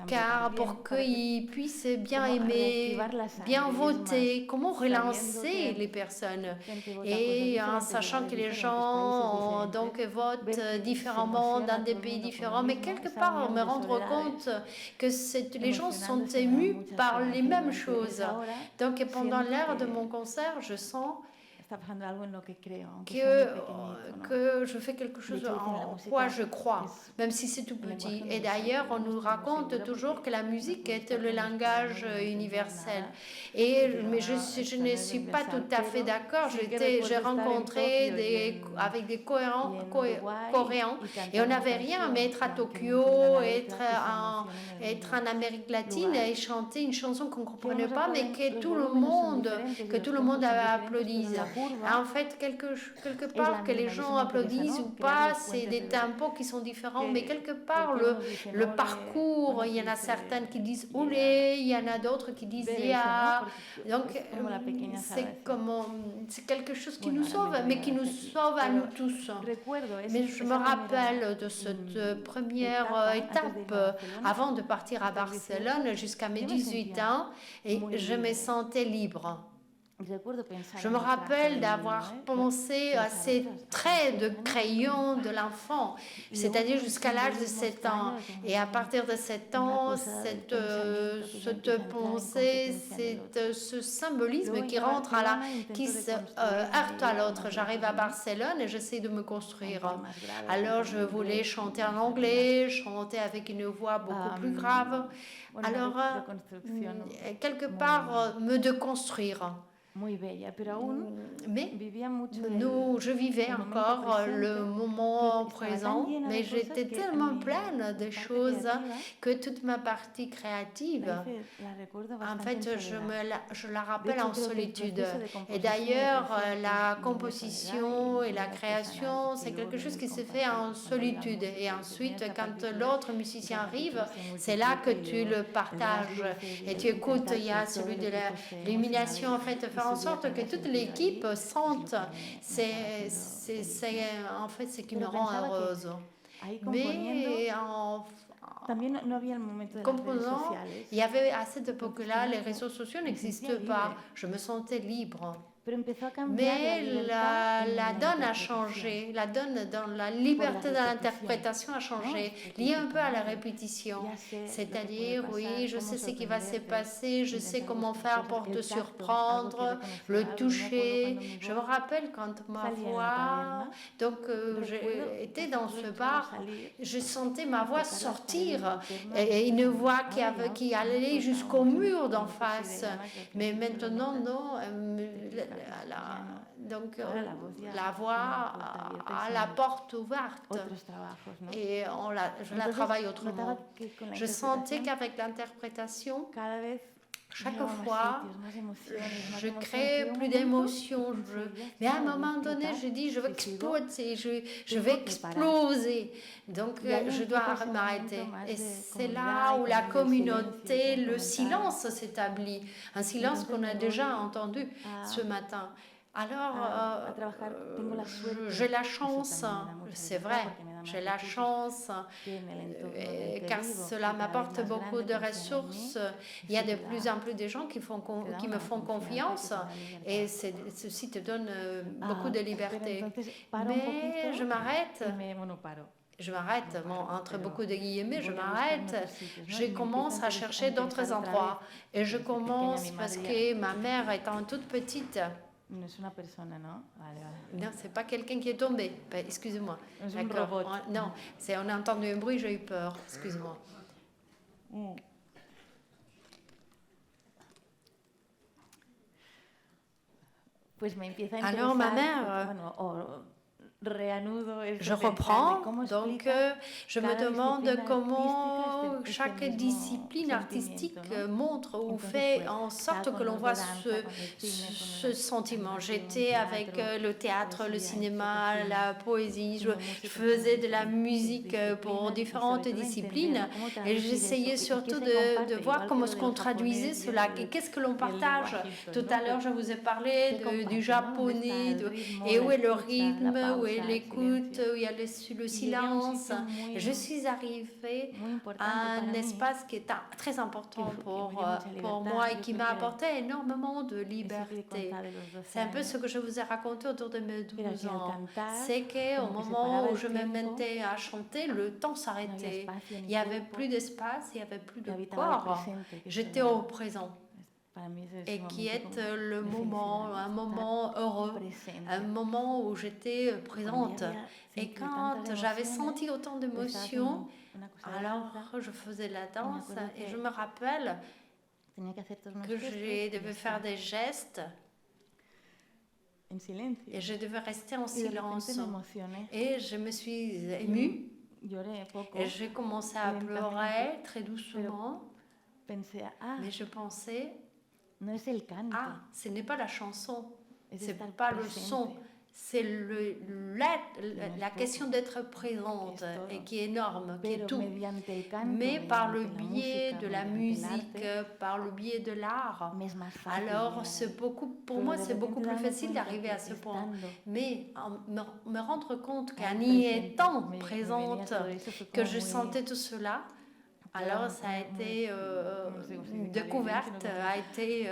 car pour qu'ils puissent bien aimer, bien voter, comment relancer les personnes, et en sachant que les gens donc votent différemment dans des pays différents, mais quelque part me rendre compte que les gens sont émus par les mêmes choses. Donc pendant l'heure de mon concert, je sens que je fais quelque chose en quoi je crois, même si c'est tout petit. Et d'ailleurs, on nous raconte toujours que la musique est le langage universel. Mais je ne suis pas tout à fait d'accord. J'ai rencontré avec des Coréens et on n'avait rien, mais être à Tokyo, être en Amérique latine et chanter une chanson qu'on ne comprenait pas, mais que tout le monde applaudisse. En fait, quelque part, que les gens applaudissent ou pas, c'est des tempos qui sont différents, mais quelque part, le parcours, il y en a certaines qui disent olé, il y en a d'autres qui disent ya. Donc, c'est quelque chose qui nous sauve, mais qui nous sauve à nous tous. Mais je me rappelle de cette première étape avant de partir à Barcelone jusqu'à mes 18 ans, et je me sentais libre. Je me rappelle d'avoir pensé à ces traits de crayon de l'enfant, c'est-à-dire jusqu'à l'âge de 7 ans. Et à partir de 7 ans, cette pensée, ce symbolisme qui rentre qui se heurte à l'autre. J'arrive à Barcelone et j'essaie de me construire. Alors je voulais chanter en anglais, chanter avec une voix beaucoup plus grave. Alors, quelque part, me déconstruire. Mais je vivais encore le moment présent, mais j'étais tellement pleine de choses que toute ma partie créative, en fait, je la rappelle en solitude. Et d'ailleurs, la composition et la création, c'est quelque chose qui se fait en solitude. Et ensuite, quand l'autre musicien arrive, c'est là que tu le partages et tu écoutes. Il y a celui de l'illumination, en fait, faire en sorte que toute l'équipe sente, c'est en fait ce qui me rend heureuse. Mais en composant, il y avait à cette époque-là, les réseaux sociaux n'existaient pas. Je me sentais libre. Mais la donne a changé, la donne dans la liberté de l'interprétation a changé, lié un peu à la répétition. C'est-à-dire, oui, je sais ce qui va se passer, je sais comment faire pour te surprendre, le toucher. Je me rappelle quand ma voix, donc j'étais dans ce bar, je sentais ma voix sortir, et une voix qui allait jusqu'au mur d'en face. Mais maintenant, non. Donc la voix a la porte ouverte et je la travaille autrement. Je sentais qu'avec l'interprétation, chaque fois, je crée plus d'émotions. Mais à un moment donné, je dis, je vais exploser, je vais exploser. Donc, je dois m'arrêter. Et c'est là où la communauté, le silence s'établit. Un silence qu'on a déjà entendu ce matin. Alors, j'ai la chance, c'est vrai, j'ai la chance, car cela m'apporte beaucoup de ressources. Il y a de plus en plus de gens qui me font confiance et ceci te donne beaucoup de liberté. Mais je m'arrête. Entre beaucoup de guillemets, je m'arrête, je commence à chercher d'autres endroits. Et je commence parce que ma mère étant toute petite, no es una persona, ¿no? Vale, vale. Non, c'est pas quelqu'un qui est tombé. Excuse-moi. C'est un robot. Non, on a entendu un bruit, j'ai eu peur. Excuse-moi. Pues me empieza a Alors ma mère, je reprends, donc je me demande comment chaque discipline artistique montre ou fait en sorte que l'on voit ce sentiment. J'étais avec le théâtre, le cinéma, la poésie, je faisais de la musique pour différentes disciplines et j'essayais surtout de voir comment est-ce qu'on traduisait cela et qu'est-ce que l'on partage. Tout à l'heure, je vous ai parlé du japonais et où est le rythme, où est l'écoute, où il y a le silence. Je suis arrivée à un espace qui est très important pour moi et qui m'a apporté énormément de liberté. C'est un peu ce que je vous ai raconté autour de mes 12 ans. C'est qu'au moment où je me mettais à chanter, le temps s'arrêtait. Il n'y avait plus d'espace, il n'y avait plus de corps. J'étais au présent. Et qui est le moment, un moment heureux, un moment où j'étais présente. Et quand j'avais senti autant d'émotions, alors je faisais la danse et je me rappelle que je devais faire des gestes et je devais rester en silence. Et je me suis émue et j'ai commencé à pleurer très doucement. Mais je pensais... ce n'est pas la chanson, c'est pas le son, c'est la question d'être présente et qui est énorme, qui est tout. Mais par le biais de la musique, par le biais de l'art, alors pour moi c'est beaucoup plus facile d'arriver à ce point. Mais me rendre compte qu'en y étant présente, que je sentais tout cela, alors ça a été une découverte, a été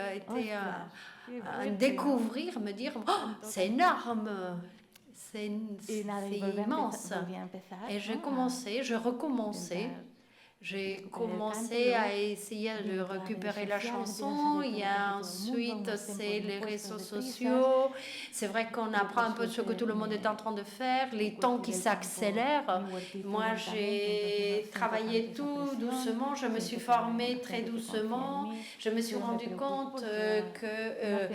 découvrir, me dire oh, c'est énorme, c'est immense. Et je recommençais. J'ai commencé à essayer de récupérer la chanson. Il y a ensuite, c'est les réseaux sociaux. C'est vrai qu'on apprend un peu ce que tout le monde est en train de faire, les temps qui s'accélèrent. Moi, j'ai travaillé tout doucement. Je me suis formée très doucement. Je me suis rendu compte que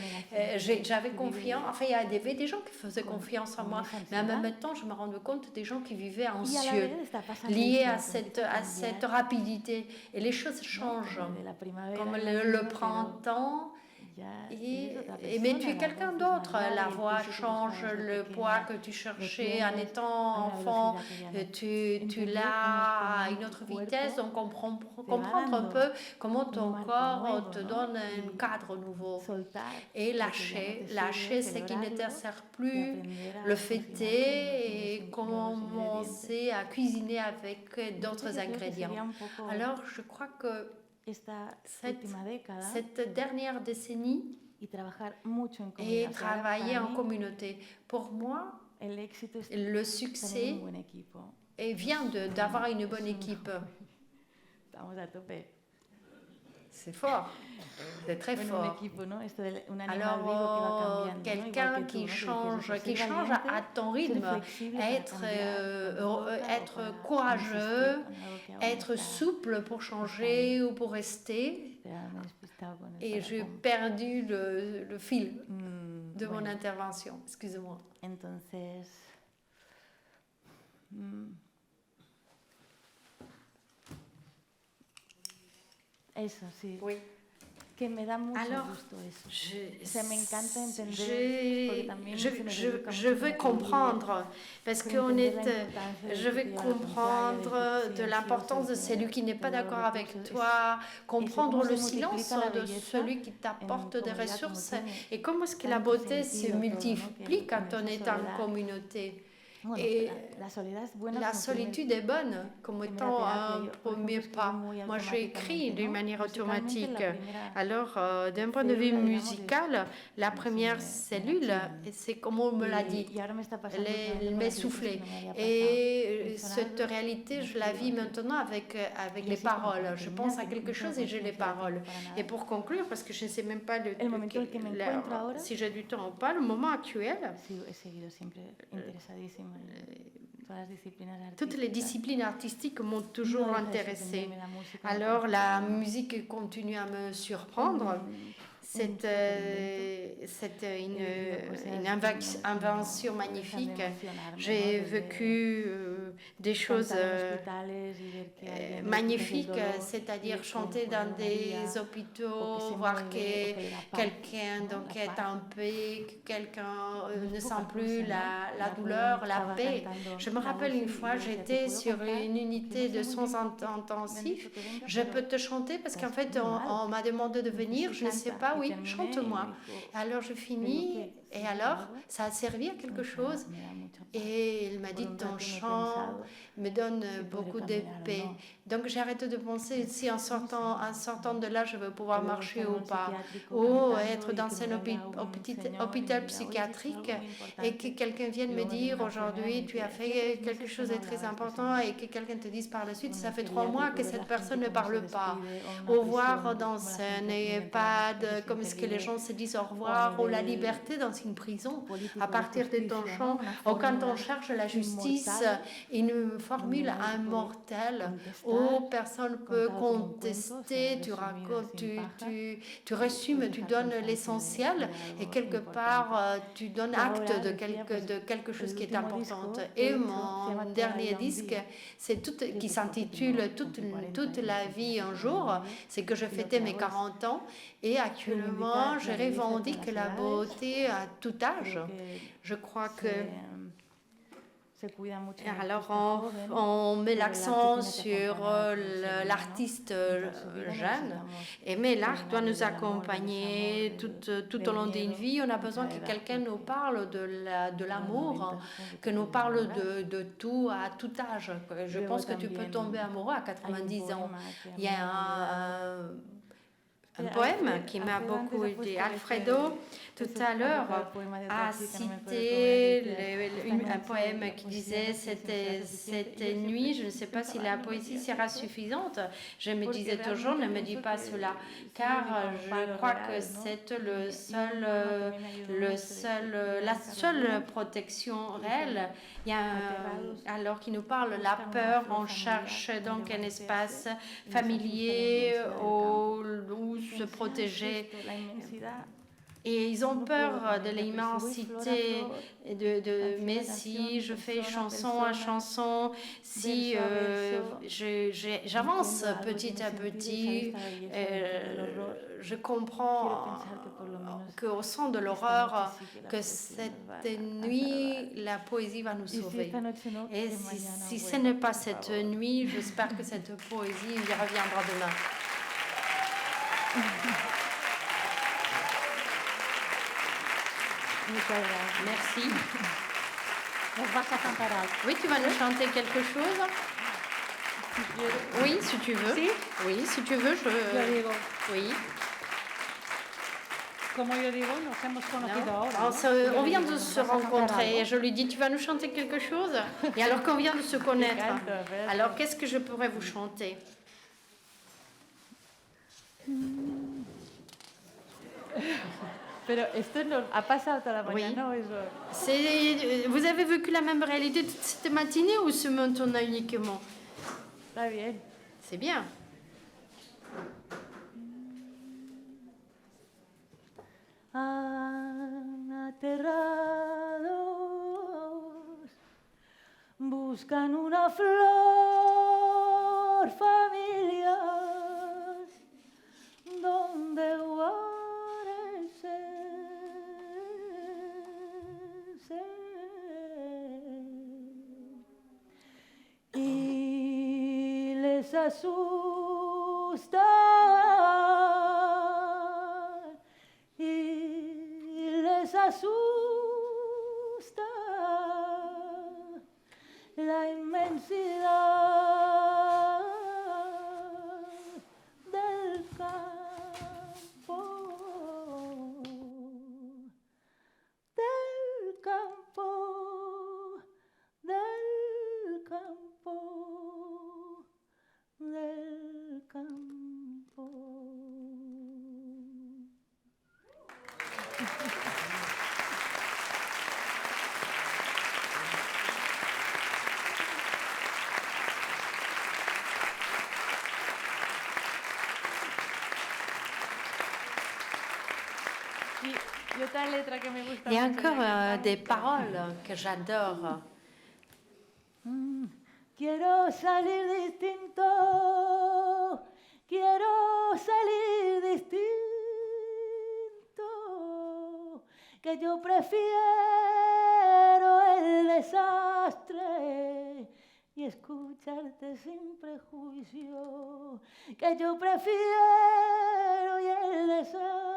j'avais confiance. Enfin, il y avait des gens qui faisaient confiance en moi. Mais en même temps, je me rendais compte des gens qui vivaient anxieux, liés à cette rapidité et les choses changent comme le printemps mais tu es quelqu'un d'autre, la voix change, le poids que tu cherchais en étant enfant, tu l'as à une autre vitesse, donc comprendre un peu comment ton corps te donne un cadre nouveau et lâcher ce qui ne te sert plus, le fêter et commencer à cuisiner avec d'autres ingrédients. Alors je crois que cette dernière décennie et travailler en communauté. Pour moi, le succès vient d'avoir une bonne équipe. C'est fort, c'est très fort. Alors, quelqu'un qui change à ton rythme, être courageux, être souple pour changer ou pour rester. Et j'ai perdu le fil de mon intervention, excusez-moi. Eso, sí. Oui. Que me da mucho gusto eso. Me encanta entender. Je veux comprendre, parce que je veux comprendre de l'importance de celui qui n'est pas d'accord avec toi, comprendre le silence de celui qui t'apporte des ressources, et comment est-ce que la beauté se multiplie quand on est en communauté. Et la solitude est bonne comme étant un premier pas. Moi, j'écris d'une manière automatique. Alors, d'un point de vue musical, la première cellule, c'est comme on me l'a dit, elle m'est soufflée. Et cette réalité, je la vis maintenant avec les paroles. Je pense à quelque chose et j'ai les paroles. Et pour conclure, parce que je ne sais même pas si j'ai du temps ou pas, le moment actuel, toutes les disciplines artistiques m'ont toujours intéressée. Alors la musique continue à me surprendre. C'est une invention magnifique. J'ai vécu des choses magnifiques, c'est-à-dire chanter dans des hôpitaux, voir que quelqu'un est en paix, que quelqu'un ne sent plus la douleur, la paix. Je me rappelle une fois, j'étais sur une unité de soins intensifs. Je peux te chanter parce qu'en fait, on m'a demandé de venir, je ne sais pas. Oui, chante-moi. Alors je finis, et alors, ça a servi à quelque chose. Et il m'a dit, ton chant me donne beaucoup de paix. Donc j'ai arrêté de penser si en sortant de là, je vais pouvoir marcher ou pas. Ou être dans un hôpital psychiatrique et que quelqu'un vienne me dire, aujourd'hui, tu as fait quelque chose de très important, et que quelqu'un te dise par la suite, ça fait 3 mois que cette personne ne parle pas. Ou voir dans un EHPAD, comme est-ce que les gens se disent au revoir, ou la liberté dans une prison, à partir de ton chant, ou quand on cherche la justice, une formule immortelle où personne ne peut contester, tu racontes, tu résumes, tu donnes l'essentiel, et quelque part tu donnes acte de quelque chose qui est important. Et mon dernier disque, qui s'intitule toute la vie un jour, c'est que je fêtais mes 40 ans, et actuellement je revendique la beauté à tout âge. Je crois que alors on met l'accent sur l'artiste jeune, mais l'art doit nous accompagner tout au long d'une vie. On a besoin que quelqu'un nous parle de l'amour, que nous parle de tout à tout âge. Je pense que tu peux tomber amoureux à 90 ans. Il y a un poème qui m'a beaucoup aidé. Alfredo, tout à l'heure, a cité un poème qui disait cette nuit, je ne sais pas si la poésie sera suffisante. Je me disais toujours, ne me dis pas cela, car je crois que c'est la seule protection réelle. Il y a alors qu'il nous parle de la peur, on cherche donc un espace familier où se protéger. Et ils ont peur de l'immensité mais si je fais chanson à chanson, si j'avance petit à petit, je comprends qu'au son de l'horreur, que cette nuit, la poésie va nous sauver. Et si ce n'est pas cette nuit, j'espère que cette poésie y reviendra demain. Merci. Oui, tu vas nous chanter quelque chose? Oui, si tu veux. Oui, si tu veux, Oui. On vient de se rencontrer et je lui dis tu vas nous chanter quelque chose et alors qu'on vient de se connaître. Alors qu'est-ce que je pourrais vous chanter? Pero esto ha pasado toda la mañana, oui. Vous avez vécu la même réalité toute cette matinée ou ce maintenant uniquement? Está bien. C'est bien. Aterrados buscan una flor, familias donde guarecerse y les asusta. Asusta la inmensidad del campo, del campo, del campo, del campo. Il y a encore des paroles que j'adore. Quiero salir distinto, quiero salir distinto, que yo prefiero el desastre y escucharte sin prejuicio, que yo prefiero el desastre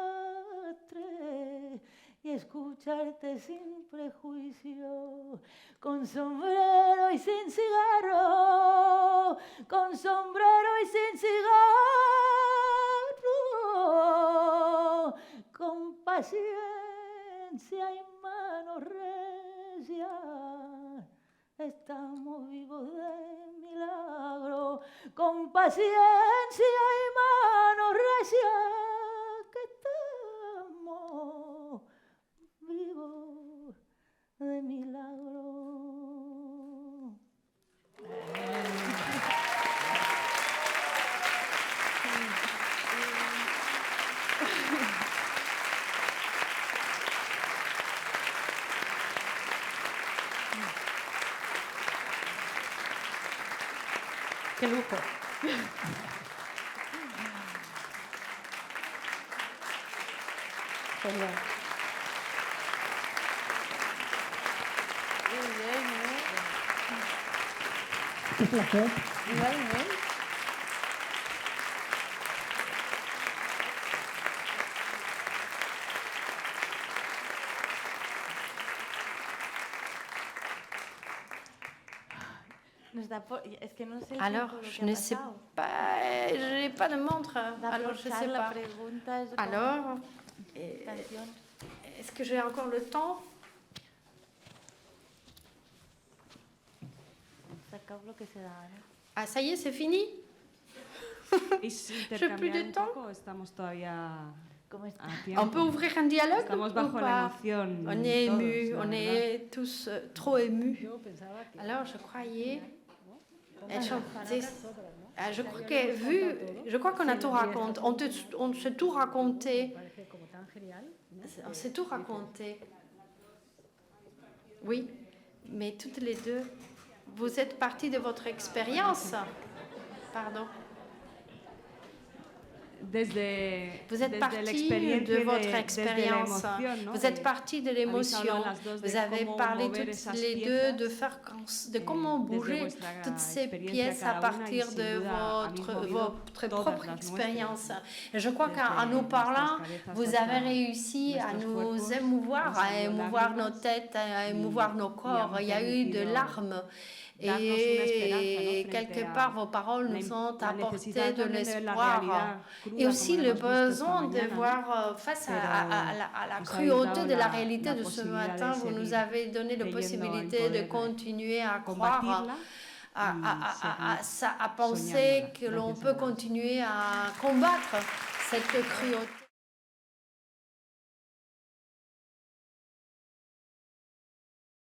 y escucharte sin prejuicio, con sombrero y sin cigarro, con sombrero y sin cigarro, con paciencia y manos recias, estamos vivos de milagro, con paciencia y manos recias, que estamos vivos de milagro. ¡Qué lujo! Genial. Muy bien, ¿eh? Qué placer. Igualmente. Alors, je ne sais pas, je n'ai pas de montre, alors je ne sais pas. Alors, est-ce que j'ai encore le temps? Ah, ça y est, c'est fini? Je n'ai plus de temps. On peut ouvrir un dialogue ou pas? On est émus, on est tous trop émus. Alors, je croyais... Je crois qu'on a tout raconté. On s'est tout raconté. On s'est tout raconté. Oui, mais toutes les deux, vous êtes partie de votre expérience. Pardon. Vous êtes partie de votre expérience, vous êtes partie de l'émotion, vous avez parlé toutes les deux de comment bouger toutes ces pièces à partir de votre propre expérience. Et je crois qu'en nous parlant, vous avez réussi à nous émouvoir, à émouvoir nos têtes, à émouvoir nos corps. Il y a eu de larmes. Et quelque part, vos paroles nous ont apporté de l'espoir. Et aussi le besoin de voir face à la cruauté de la réalité de ce matin, vous nous avez donné la possibilité de continuer à croire, à penser que l'on peut continuer à combattre cette cruauté.